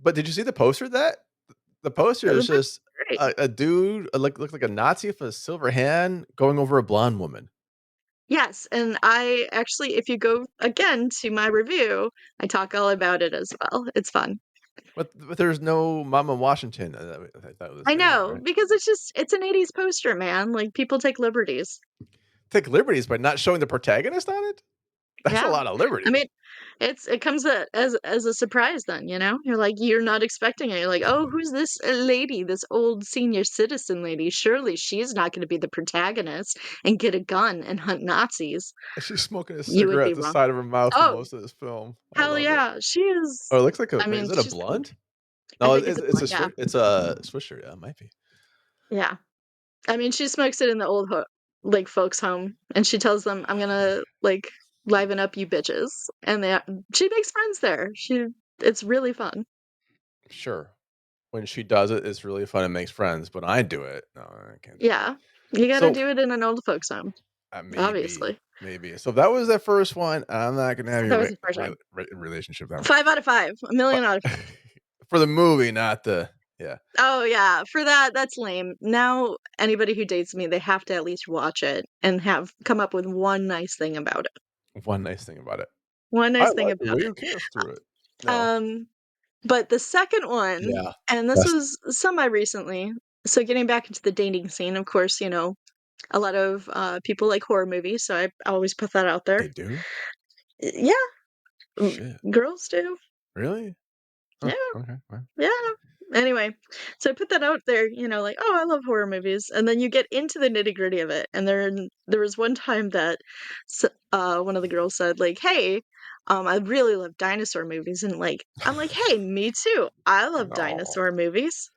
But did you see the poster of that? The poster the is best just great. a dude, looked like a Nazi with a silver hand going over a blonde woman. Yes, and I actually, if you go again to my review, I talk all about it as well. It's fun. But there's no Mama Washington. I thought was I famous, know right? because it's an 80s poster, man. Like people take liberties. Take liberties by not showing the protagonist on it? That's a Yeah. lot of I liberties. mean, it comes as a surprise then, you know? You're like you're not expecting it. You're like, "Oh, who's this lady, this old senior citizen lady? Surely she's not going to be the protagonist and get a gun and hunt Nazis." She's smoking a You would cigarette be at the wrong. side of her mouth for Oh, most of this film. I hell love it. yeah. She Oh, is it looks like a I wait, mean, is it a she's cool. blunt? I No, think it's a blunt, yeah. it's a Swisher. Yeah, it might be. Yeah. I mean, she smokes it in the old like folks' home, and she tells them, "I'm gonna like liven up you bitches," and she makes friends there. It's really fun. Sure. When she does it, it's really fun and makes friends. But I do it. No, I can't do that. Yeah, you got to So do it in an old folks' home, maybe, obviously. maybe. So that was the first one. I'm not gonna have That your was the first one. relationship that one. 5 out of 5, a million out of 5. For the movie, not the yeah. Oh yeah, for that, that's lame. Now anybody who dates me, they have to at least watch it and have come up with one nice thing about it. One nice thing about it. One I nice thing like the about way it. you cast through it. No. Um, But the second one, Yeah. and this Yes. was semi recently, so getting back into the dating scene, of course, you know, a lot of people like horror movies, so I always put that out there. They do? Yeah, Shit. girls do. Really? Huh. Yeah, Okay. Well, yeah. Anyway, so I put that out there, you know, like, oh, I love horror movies, and then you get into the nitty gritty of it, and there was one time that one of the girls said, like, hey. I really love dinosaur movies, and like, I'm like, hey, me too. I love no. dinosaur movies.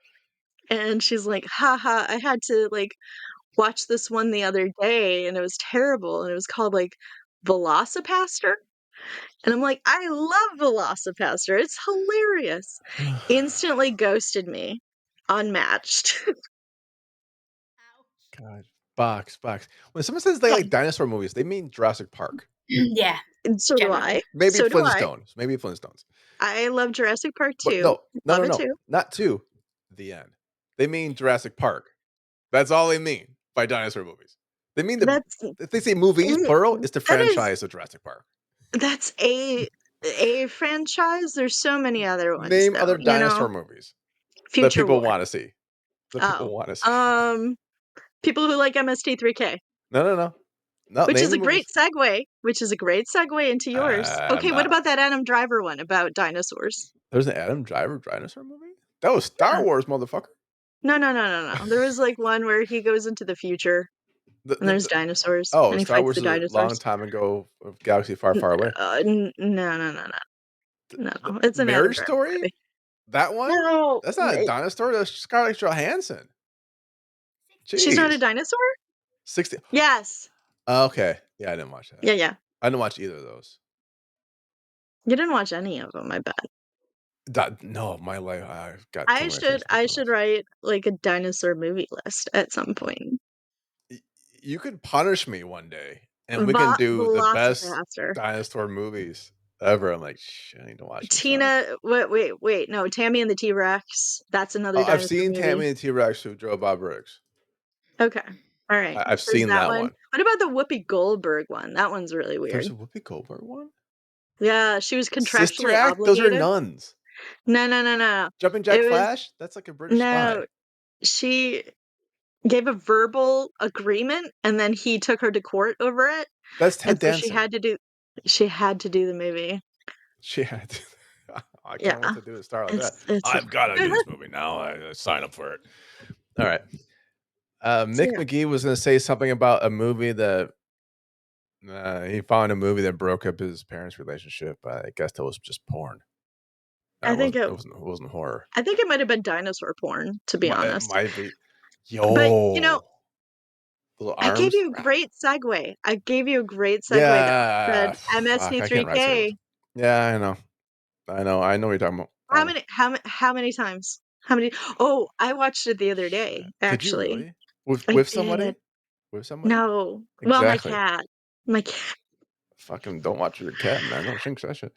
And she's like, haha, I had to like watch this one the other day and it was terrible. And it was called like Velocipaster. And I'm like, I love Velocipaster. It's hilarious. Instantly ghosted me. Unmatched. God. Box. When someone says they Yeah. like dinosaur movies, they mean Jurassic Park. Yeah, And so do I. generally. Maybe So do I. Flintstones. Maybe Flintstones. I love Jurassic Park But 2. Love it no. too. Not two. The end. They mean Jurassic Park. That's all they mean by dinosaur movies. They mean That's if they say movies, mm, plural, it's the that is franchise of Jurassic Park. that's a franchise. There's so many other ones Name though, other you dinosaur know. movies that Future people War. want to see. That Oh. people want to see. People who like MST3K. No. No, Which name is the a great movies. segue, into yours. I'm Okay, what not. about that Adam Driver one about dinosaurs? There's an Adam Driver dinosaur movie? That was Star Yeah. Wars, motherfucker. No. There was like one where he goes into the future and there's dinosaurs Oh, and he Star fights Wars the is a long dinosaurs. time ago, a galaxy far, far away. No. No, The it's an Adam Marriage Driver Story? movie. That one? No, That's not a dinosaur. That's Scarlett Johansson. she's not a Jeez. dinosaur? 60. Yes. Okay. Yeah, I didn't watch that. Yeah. I didn't watch either of those. You didn't watch any of them, I bet. No, my life. I've got too many things to I do in should life. write like a dinosaur movie list at some point. You could punish me one day, and we can do the best Velocipaster. dinosaur movies ever. I'm like, shit, I need to watch them some. Tina, wait, no, Tammy and the T-Rex. That's another Oh, I've dinosaur seen movie. Tammy and T-Rex who drove Bob Briggs. Okay, all right. I've There's seen that that one. one. What about the Whoopi Goldberg one? That one's really There's weird. a Whoopi Goldberg one. Yeah, she was Sister contractually Act. Those are obligated. nuns. No. Jumping Jack It was Flash. That's like a British no. spy. She gave a verbal agreement, and then he took her to court over it, That's and Ted so Danson. she had to do the movie. She had to. I Yeah. can't wait to do a star like that. It's I've got to do this movie now. I sign up for it. All right. Mick yeah. McGee was going to say something about a movie that he found a movie that broke up his parents' relationship. I guess that was just porn. I think it It wasn't horror. I think it might have been dinosaur porn, to be It honest. might be. But, Little I gave arms. you a great segue. I gave you a great segue that Yeah. said Fuck, I can't remember. MST3K. Yeah, I know. I know what you're talking about. I know. How many times? How many? Oh, I watched it the other day, Shit. Did you actually. really? I With did. somebody? With somebody? No. Well, my Exactly. cat. My cat. Fucking don't watch your cat, man. Don't shrink that shit.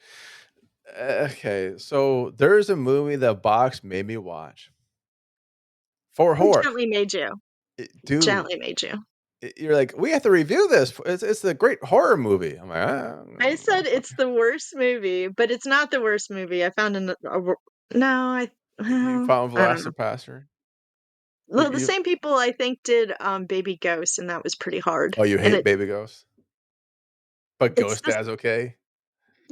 Okay, so there's a movie that Box made me watch for I horror. gently made you. Dude, Gently made you. you're like, we have to review this. It's the great horror movie. I'm like, I said it's the worst movie, but it's not the worst movie. I found no, you found I don't know. Velocipaster. Well, the same people I think did Baby Ghost, and that was pretty hard. Oh, you And hate Baby Ghost, but it's Ghost the Dad's okay.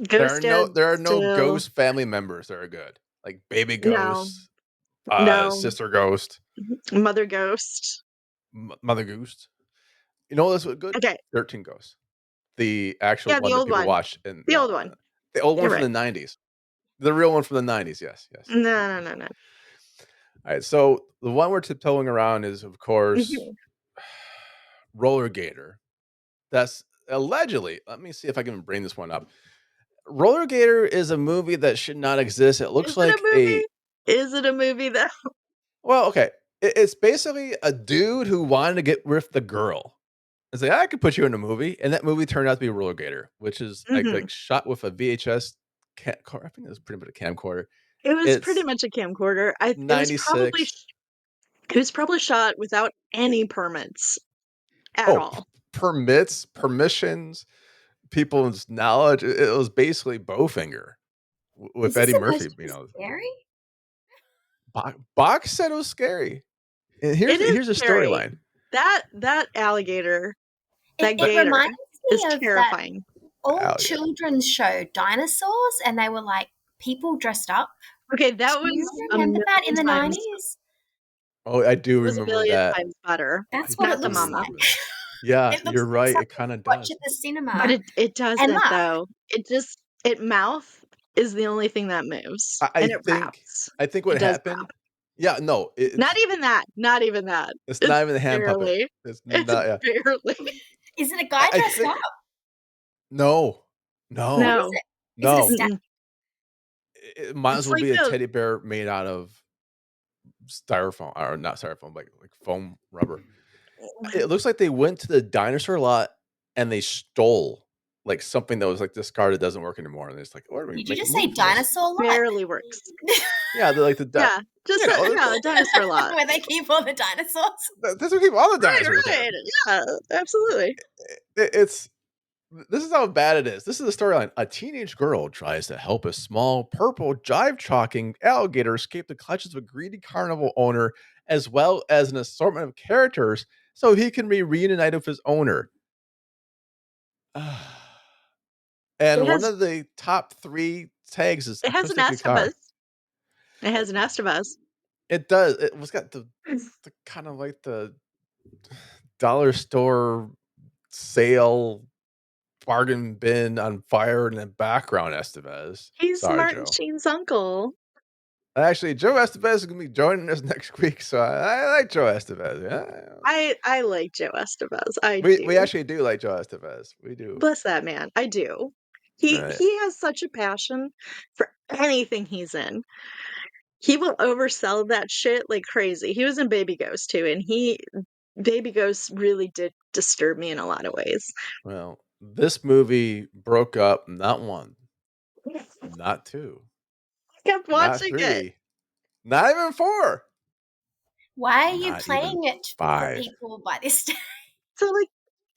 Ghost Dad There are no still Ghost family members that are good, like Baby no, Ghost, no, Sister Ghost, Mother Ghost. Mother Ghost. You know what's good? Okay, 13 Ghosts. The actual yeah, the one that old people one, watch in the old one. the old one You're from right. the 90s. The real one from the 90s. Yes. No. All right. So the one we're tiptoeing around is, of course, Mhm. Roller Gator. That's allegedly. Let me see if I can bring this one up. Roller Gator is a movie that should not exist. It looks Is it a like movie? Is it a movie though? well, okay. It's basically a dude who wanted to get with the girl. It's like I could put you in a movie, and that movie turned out to be Roller Gator, which is like Mhm. shot with a VHS. I think it was pretty much a camcorder. It was pretty It's much a camcorder. '96. It was probably shot without any permits at Oh, all. permissions, people's knowledge. It was basically Bowfinger with Is this Eddie supposed Murphy. to be scary? Box said it was scary. And It is here's a scary. storyline. That alligator, that It gator reminds is me of that terrifying. old Alligator. children's show, Dinosaurs, and they were like people dressed up. Okay, that Do you was a remember that in million the times. 90s? Oh, I do It was a remember billion that. times better. That's what I it Not the do looks mama. remember like. that. Yeah, It looks you're like right. It something kind you of watch does. at the But cinema it and doesn't laugh. though. It mouth is the only thing that moves. I And it think raps. I think It what does rap. happened. Yeah, no, Not even that. Not even that. it's It's not even a hand puppet. barely. It's It's not. Yeah, barely. Is it a guy I dressed think up? no, What is no, No. it? Is it a no. statue? Mm-mm. It might as It's well like be a a teddy bear made out of styrofoam or not styrofoam, like foam rubber. It looks like they went to the dinosaur lot and they stole like something that was like discarded doesn't work anymore, and it's like, "What are we Did you make a just say movie from this?" dinosaur lot? barely works. Yeah, they're like the Yeah. Just a dinosaur lot. Where they keep all the dinosaurs? that's what keep all the dinosaurs there. Right. Yeah, absolutely. It's this is how bad it is. This is the storyline. A teenage girl tries to help a small purple jive chalking alligator escape the clutches of a greedy carnival owner, as well as an assortment of characters, so he can be reunited with his owner. It And one has of the top 3 tags is it has an acoustic guitar. Estabas. It has an Estabas. It does. It was got the kind of like the dollar store sale bargain bin on fire in the background, Estevez. He's Sorry, Martin Joe. Sheen's uncle. Actually, Joe Estevez is going to be joining us next week, so I like Joe Estevez. Yeah. I like Joe Estevez. I We do. actually do like Joe Estevez. We do. Bless that man. I do. Right. He has such a passion for anything he's in. He will oversell that shit like crazy. He was in Baby Ghost too, and Baby Ghost really did disturb me in a lot of ways. Well, this movie broke up not 1, not 2, I kept not watching it. 3, not even 4. Why are you Not playing even it for 5. people by this time? So like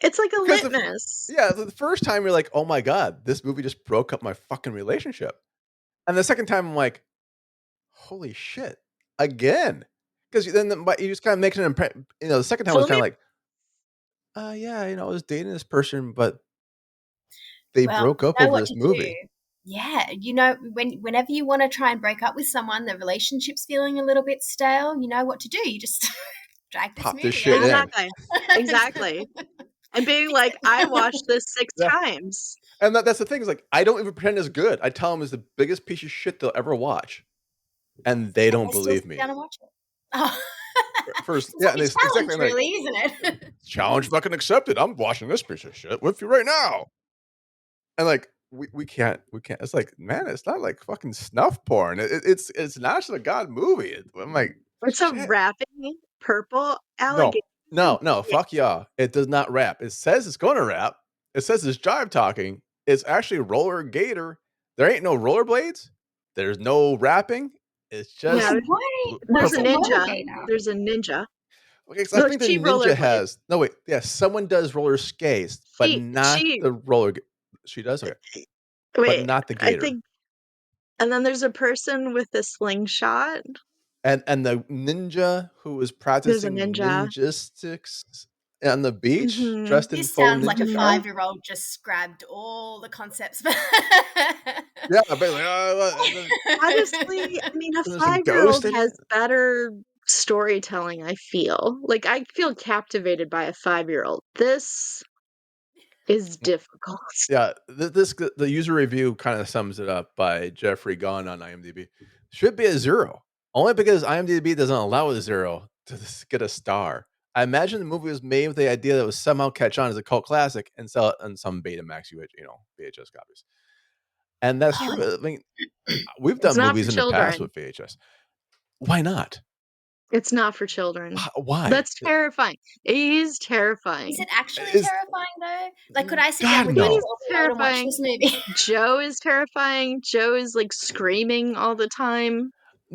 it's like a Because litmus. the first time you're like, "Oh my god, this movie just broke up my fucking relationship." And the second time I'm like, "Holy shit, again." Because then you just kind of makes an impression. The second time So was let kind me of like, yeah, I was dating this person, but they Well, broke up you know over what this to do. movie. Yeah, whenever you want to try and break up with someone, the relationship's feeling a little bit stale, you know what to do. You just drag this Pop this movie shit out. in. Exactly. Exactly. And being Fix like, "I it. watched this 6 Yeah. times." And that's the thing is, like, I don't even pretend it's good. I tell them it's the biggest piece of shit they'll ever watch, and they And don't they still believe sit me. down and watch it. Oh. First, It's yeah, like and a it's exactly challenge, like, really, isn't it? challenge fucking accepted. I'm watching this piece of shit with you right now. And like we can't. It's like, man, it's not like fucking snuff porn. It's National God movie. I'm like, It's a shit. rapping purple No, alligator no, dick. fuck y'all. It does not rap. It says it's gonna rap. It says it's jive talking. It's actually roller gator. There ain't no rollerblades. There's no rapping. It's Yeah, No, just there's what's a a purple. roller ninja. gator? There's a ninja. Okay, 'cause I No, think the she ninja rollerblades. has no wait. Yeah, someone does roller skates, but not She the roller. She does okay, but wait, not the I gator. think and then there's a person with a slingshot. And the ninja who was There's a practicing ninja. ninjistics on the beach, Mhm. dressed in This full sounds like a ninja Mhm. garb. 5-year-old just grabbed all the concepts. Yeah, basically, Honestly, I mean, a there's a ghost 5-year-old in has it. better storytelling, I feel. Like, I feel captivated by a 5-year-old. This is difficult. Yeah, the user review kind of sums it up by Jeffrey Gunn on IMDb. Should be a 0, only because IMDb doesn't allow a 0 to get a star. I imagine the movie was made with the idea that it would somehow catch on as a cult classic and sell it on some Betamax, VHS copies. And that's true. Oh, I mean, we've It's done not for movies in the past children. with VHS. Why not? It's not for children. Why? That's terrifying. It is is terrifying. it actually Is terrifying though? Like, could I sit down God with my He's no. 12-year-old and watch terrifying. this movie? Joe is terrifying. Joe is, like, screaming all the time.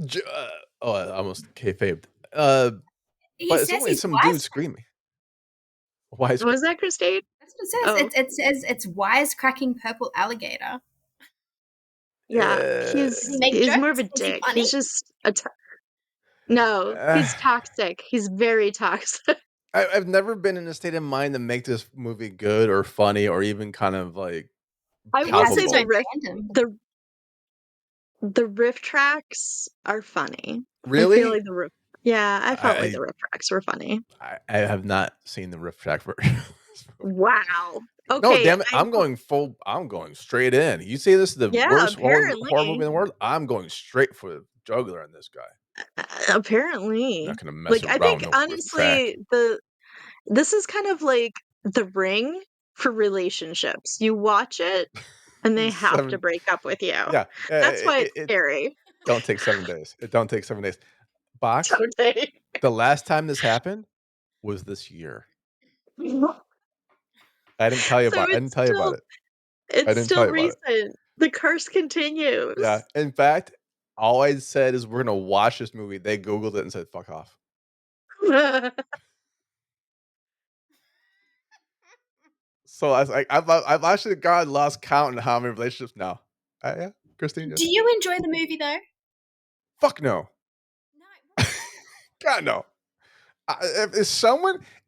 J- uh, oh, I almost kayfabed. Uh, He but it's says only he's some dude wisecracking. screaming. Why is What was that, Christine? That's what it Oh, says. It says it's wisecracking purple alligator. yeah. Does he make He's more of jokes? a Is he dick. funny? He's just a no, uh, he's toxic. He's very toxic. I've never been in a state of mind to make this movie good or funny or even kind of like I It will has say its palpable. own fandom. the riff tracks are funny. I feel Really? like the riff yeah, I felt like I the riff tracks were funny. I have not seen the riff track version. Wow. No, Okay, damn it! I'm going full. I'm going straight in. You say this is the yeah, worst horror movie apparently. in the world. I'm going straight for the jugular on this guy. I'm Apparently. not gonna mess Like, I think, around no riff track. honestly, this is kind of like The Ring for relationships. You watch it, and they have to 7 break up with you. Yeah, That's why it's it scary. don't take 7 days. It don't take 7 days. Box, Don't they? the last time this happened was this year. I didn't tell you So about I didn't tell you about it. I it's didn't tell still you about it. recent. The curse Yeah, continues. in fact, all I said is, "We're gonna watch this movie." They Googled it and said, "Fuck off." So I was like, I've actually lost count on how many relationships now. Yeah, Christine, yes. Do you enjoy the movie though? Fuck no. No. What? God no.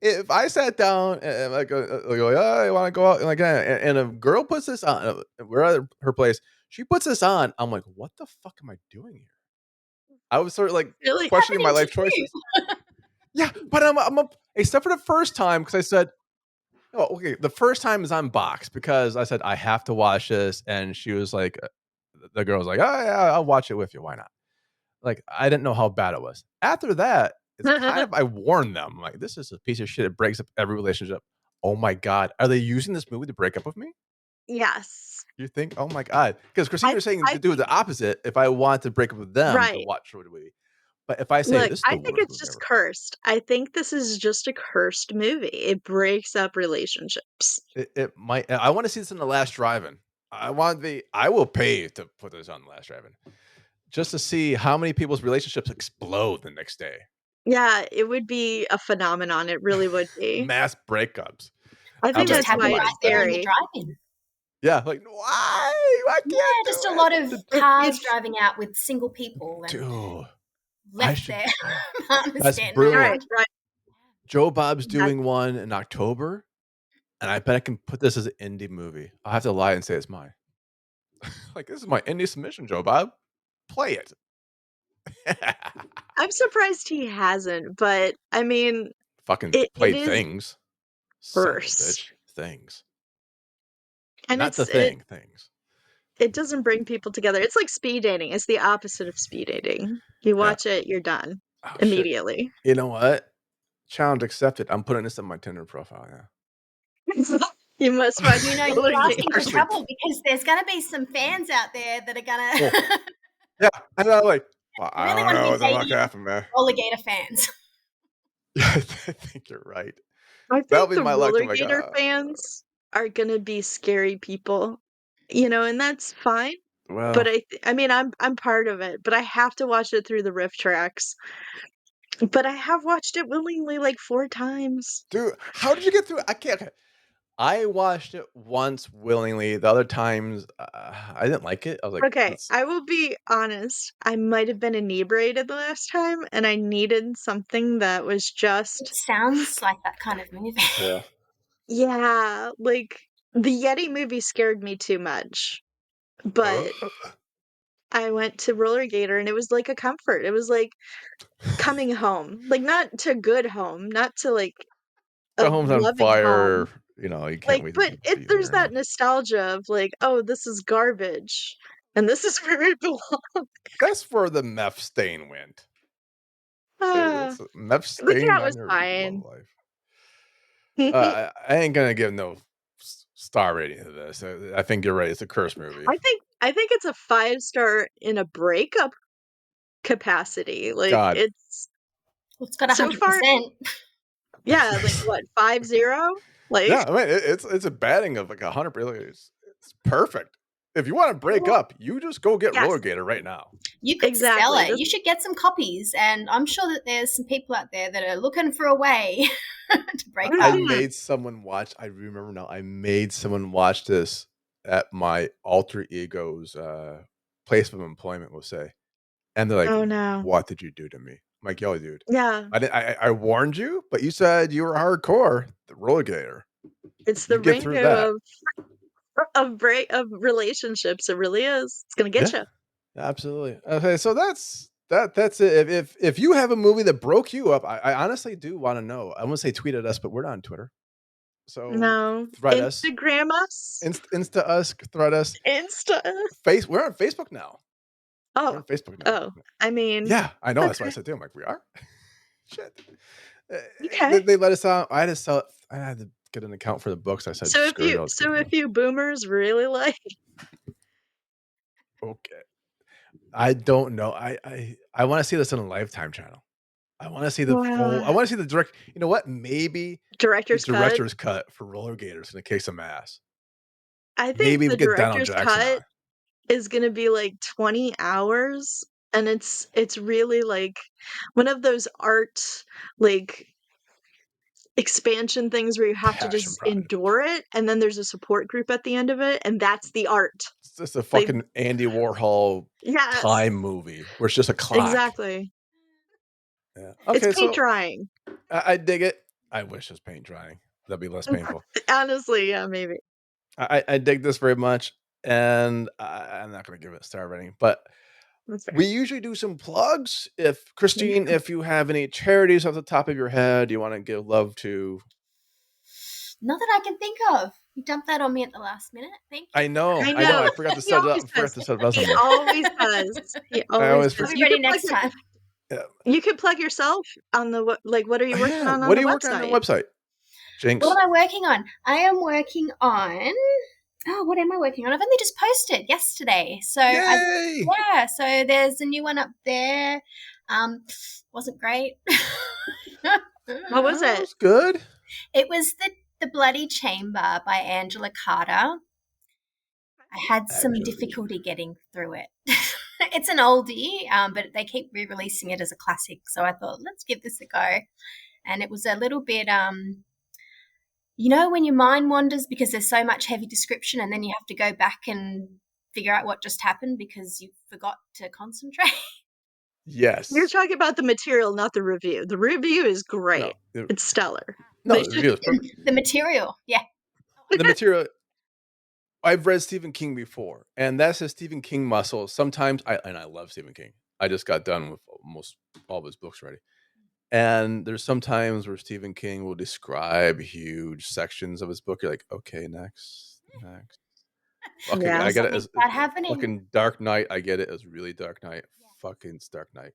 If I sat down and I go, "Yeah, you wanna go out?" And like, and a girl puts this on, we're at her place, she puts this on, I'm like, "What the fuck am I doing here?" I was sort of like Really? questioning my Happening to life you? choices. Yeah, but I'm a except for the first time because I said, "Oh, okay." The first time is on box because I said I have to watch this, and she was like, the girl was like, "Oh yeah, I'll watch it with you. Why not?" Like I didn't know how bad it was. After that, it's kind of I warned them like, "This is a piece of shit. It breaks up every relationship." Oh my god, are they using this movie to break up with me? Yes. You think? Oh my god, because Christine, I you're saying I to do the opposite. If I want to break up with them to right. watch the movie, but if I say Look, this is I the think worst it's movie just ever, cursed. I think this is just a cursed movie. It breaks up relationships. it might. I want to see this in the last drive-in. I will pay to put this on the last drive-in just to see how many people's relationships explode the next day. Yeah, it would be a phenomenon. It really would be. Mass breakups. I I'm think It just like, that's I'm why happened it's right buying there in the that. scary. drive-in. Yeah, like why? I Yeah, can't do just a it. lot of cars It's driving out with single people and Dude, I left should. their partners That's standing brilliant. right, around. right. Joe Bob's That's doing one in October, and I bet I can put this as an indie movie. I'll have to lie and say it's mine. Like, this is my indie submission, Joe Bob. Play it. I'm surprised he hasn't, but I mean, Fucking it played is Things. Son of a worse. bitch. Things. And Not the it thing. Things. it doesn't bring people together. It's like speed dating. It's the opposite of speed dating. You Yeah. watch it, you're done Oh, shit. immediately. You know what? Challenge accepted. I'm putting this on my Tinder profile, yeah. You must watch You're roller asking for Seriously. trouble because there's going to be some fans out there that are going Well, to yeah. And I'm like, well, I really don't want to know be what the fuck dating happened, man. roller gator fans. Yeah, I think you're right. I That'll think be the my luck. roller I'm like, gator fans are gonna be scary people, and that's fine. But well, I mean, I'm part of it, but I have to watch it through the riff tracks. But I have watched it willingly like 4 times. dude, how did you get through it? I can't. Okay. I watched it once willingly. The other times, I didn't like it. I was like, Okay, it's I will be honest. I might have been inebriated the last time, and I needed something that was It just sounds like that kind of movie. yeah. yeah, like the Yeti movie scared me too much. But I went to Roller Gator and it was like a comfort. It was like coming home. Like not to good home, not to like The a home's on loving fire. home. You can't Like, wait to but be there's there. that nostalgia of like, oh, this is garbage. And this is where it belongs. That's where the meth stain went. Ah, It's a meth the stain cat on was your love fine. life. I I ain't gonna give no star rating to this. I think you're right. It's a curse movie. think it's a 5-star in a breakup capacity. Like God, it's Well, it's got so far, 100%. yeah, like what, 5-0? Like yeah. I mean, it's a batting of like 100. Really, it's perfect. If you want to break up, you just go get yes, Roller Gator right now. You could sell exactly. it. You should get some copies, and I'm sure that there's some people out there that are looking for a way to break I up. made someone watch. I remember now. I made someone watch this at my alter ego's place of employment. We'll say, and they're like, Oh no. "What did you do to me?" I'm like, "Yo, dude, Yeah. I warned you, but you said you were hardcore. The Roller Gator. It's You the get through that." Ringo of relationships. It really is. It's gonna Yeah, get you. absolutely. Okay, so that's it. If you have a movie that broke you up, I honestly do want to know. I want to say tweet at us, but we're not on Twitter. So No. thread us, Instagram us. Insta us, thread us. Insta. We're on Facebook now. We're Oh. on Facebook now. Oh. I mean, Yeah, I know. That's why I okay. said to him, like, we are. Shit. Okay. They let us out. I had to get an account for the books. I said, screw it. I'll just give So them. if you boomers really like Okay. I don't know. I want to see this on a Lifetime channel. I want to see the full. I want to see the direct. You know what? Maybe the director's cut, director's cut for Roller Gators and kick some ass. I think Maybe we the get Donald director's Jackson cut on. is gonna be like 20 hours, and it's really like one of those art like expansion things where you have to Passion just project. endure it, and then there's a support group at the end of it, and that's the art. It's just a Like fucking Andy Warhol yes, time movie where it's just a clock. exactly. Yeah. It's Okay, paint so drying. I dig it. I wish it was paint drying. That'd be less painful. Honestly, yeah, maybe. I dig this very much, and I'm not going to give it a star rating, but That's fair. we usually do some plugs. If Christine, Yeah. if you have any charities off the top of your head, you want to give love to. Not that I can think of. You dumped that on me at the last minute. Thank you. I know. I I know. know. I forgot to He set it always up. does. Forgot to set it up. He always does. He I always always does. I'll be forget. ready next time. Yeah. You could plug yourself on the what are you working Yeah. on What the are you working on website? the website? Jinx. What am I working on? I am working on. Oh, what am I working on? I've only just posted yesterday. So Yay! so there's a new one up there. Wasn't great. What was That it? was good. It was the Bloody Chamber by Angela Carter. I had some difficulty getting through it. It's an oldie, but they keep re-releasing it as a classic. So I thought, let's give this a go. And it was a little bit, when your mind wanders because there's so much heavy description and then you have to go back and figure out what just happened because you forgot to concentrate. Yes. You're talking about the material, not the review. The review is great. No, It's stellar. no, They the should- review is perfect. The material, yeah. The material. I've read Stephen King before, and that's a Stephen King muscle. Sometimes I love Stephen King. I just got done with almost all of his books already. And there's some times where Stephen King will describe huge sections of his book. You're like, okay, next. Fucking, Yeah. I get it Something as bad happening. fucking Dark Knight. I get it as really Dark Knight. Yeah. Fucking Dark Knight.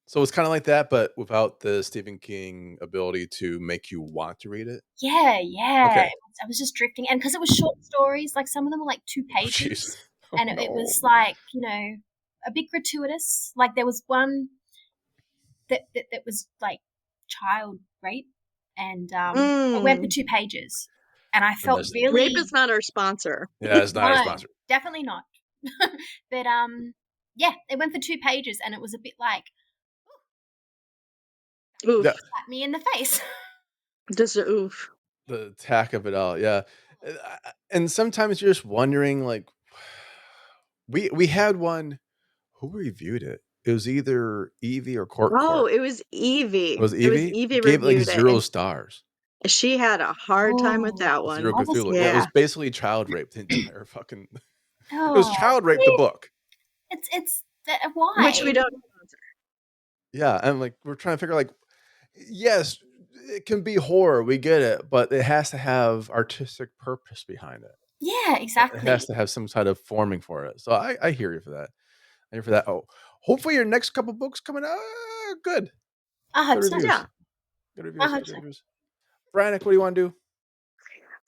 So it's kind of like that, but without the Stephen King ability to make you want to read it. Yeah. Okay. I was just drifting, and because it was short stories, like some of them were like 2 Oh, jeez. pages, Oh, and no. it was like, a bit gratuitous. Like there was one that was like child rape, and it went for 2 pages, and I felt that's- really Rape is not our sponsor. Yeah, it's not our no, sponsor. definitely not. But yeah, it went for 2 pages, and it was a bit like Oof. Yeah. slapped me in the face. Just a oof. The attack of it all, yeah. And sometimes you're just wondering, like, we had one. Who reviewed it? It was either Evie or Court. Oh, it was Evie. It was It was Evie. Evie Gave it like reviewed it, 0 and stars. she had a hard time with that one. 0 What was Cthulhu. Yeah, it was Yeah. basically child rape. The entire fucking. It was Oh, child rape. The book. it's why? Which we don't sponsor. Yeah, and like we're trying to figure like, yes, it can be horror. We get it, but it has to have artistic purpose behind it. Yeah, It exactly. has to have some sort of forming for it. So I hear you for that. I hear for that. Oh, hopefully your next couple books coming out good. I hope Good so. reviews. Yeah. Good I reviews. hope Good so. reviews. Brianic, what do you want to do?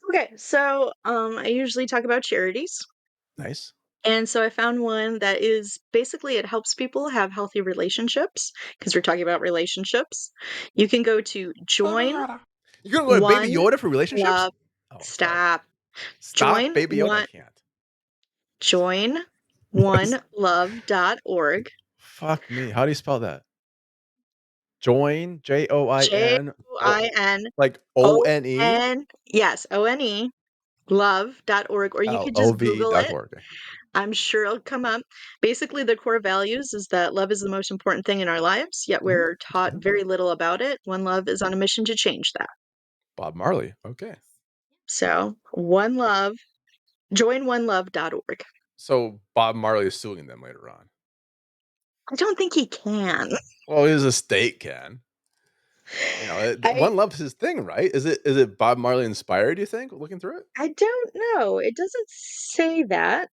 Okay, so I usually talk about charities. Nice. And so I found one that is basically it helps people have healthy relationships because we're talking about relationships. You can go to join You're gonna go to Baby one Yoda for relationships? love. Oh, sorry. Stop. Stop, Join Baby Yoda. I can't. joinonelove.org. Fuck me. How do you spell that? Join JOIN JOIN like ONE yes, ONE love.org, or you could just Google it. LOVE.org. I'm sure it'll come up. Basically, the core values is that love is the most important thing in our lives, yet we're taught very little about it. One Love is on a mission to change that. Bob Marley. Okay. So, One Love, joinonelove.org. So Bob Marley is suing them later on. I don't think he can. Well, his estate can. One Love is his thing, right? Is it Bob Marley inspired, you think, looking through it? I don't know. It doesn't say that.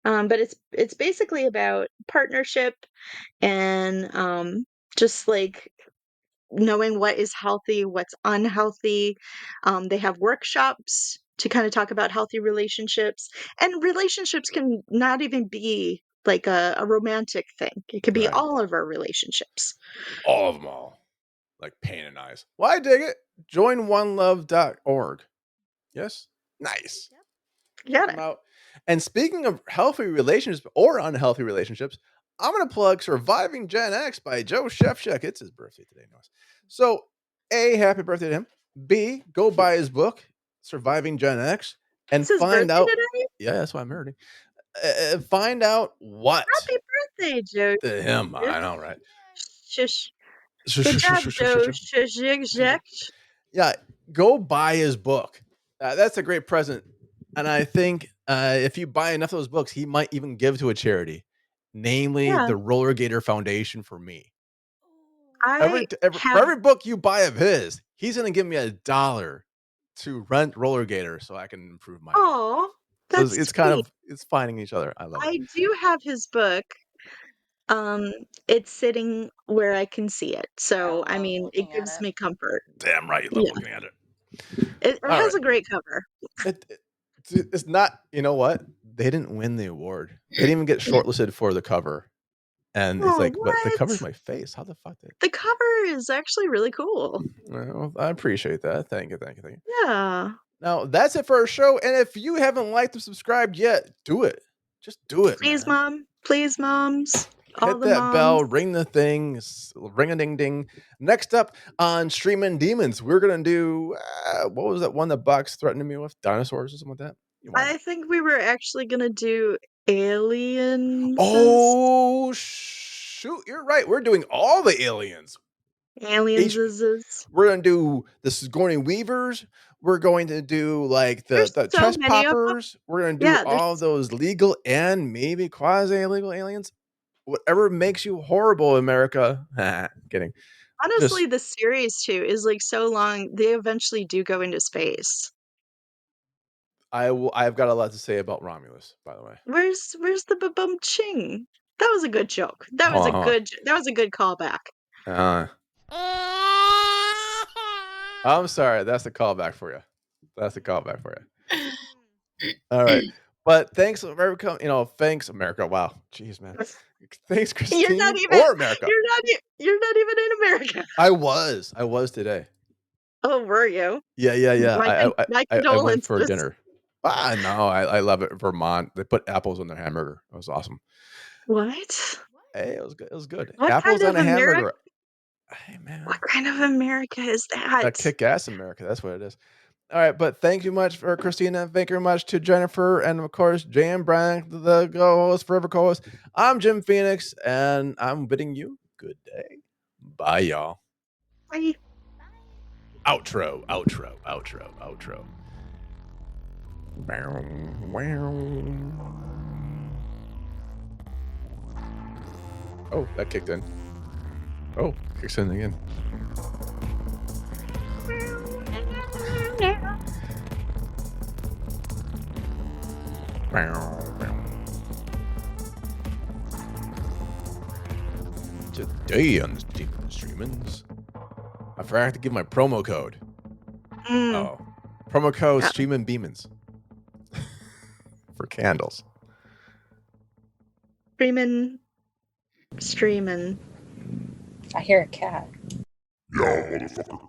But it's basically about partnership and just like knowing what is healthy, what's unhealthy. They have workshops to kind of talk about healthy relationships, and relationships can not even be like a romantic thing. It could be Right. all of our relationships. All of them all. Like pain and eyes. Well, I dig it. Joinonelove.org. Yes? Nice. Got it. Out. And speaking of healthy relationships or unhealthy relationships, I'm going to plug Surviving Gen X by Joe Shevchuk. It's his birthday today. So, A, happy birthday to him. B, go buy his book, Surviving Gen X, and It's his find out. today? Yeah, that's why I'm earning. Find out what. Happy birthday, Joe. To him. I know, right? Shush. Good job, Joe. Yeah, go buy his book. That's a great present. And I think if you buy enough of those books, he might even give to a charity, namely the Roller Gator Foundation for me. For every book you buy of his, he's going to give me $1 to rent Roller Gator so I can improve my life. Oh, that's it's kind of it's finding each other. I love it. I do have his book. It's sitting where I can see it. So, I mean, it gives me comfort. Damn right you love looking at it. It has a great cover. It's not, you know what? They didn't win the award. They didn't even get shortlisted for the cover. And it's like, but the cover's my face. How the fuck did the cover is actually really cool. Well, I appreciate that. Thank you. Yeah. Now that's it for our show. And if you haven't liked or subscribed yet, do it. Just do it. Please, man. Mom. Please, moms. Hit that bell, ring the thing, ring a ding ding. Next up on Streamin Demons, we're gonna do what was that one that Box threatened me with? Dinosaurs or something like that? I think we were actually gonna do aliens. Oh shoot, you're right. We're doing all the aliens. Aliens We're gonna do the Sigourney Weavers. We're going to do like There's the so chest many of them. poppers. We're gonna do Yeah, all there's those legal and maybe quasi illegal aliens. Whatever makes you horrible, America. Kidding. honestly, Just the series too is, like, so long, they eventually do go into space. I've got a lot to say about Romulus, by the way. Where's the ba-bum ching? That was a good joke. That Hold was on, a hold good that was a good callback. on. I'm sorry. That's the callback for you. That's the callback for you. All right. But thanks, America. Thanks, America. Wow. Jeez, man. Thanks, You're not Christine even or America. you're not even in America. I was today. Oh, were you? Yeah. My I went for condolences. dinner. No, I love it. Vermont. They put apples on their hamburger. It was awesome. What? Hey, it was good. It was good. What kind Apples on of a America? hamburger. Hey, man. What kind of America is A that? kick-ass America. That's what it is. All right, but thank you much for Christina. Thank you very much to Jennifer, and of course, Jan Bryan, the co-host, forever co-host. I'm Jim Phoenix, and I'm bidding you good day. Bye, y'all. Bye. Outro. Oh, that kicked in. Oh, kicks in again. Today on the Streamins, I forgot to give my promo code. Oh, promo code Streamin Demons for candles. Streamin'. I hear a cat. Yeah, motherfucker.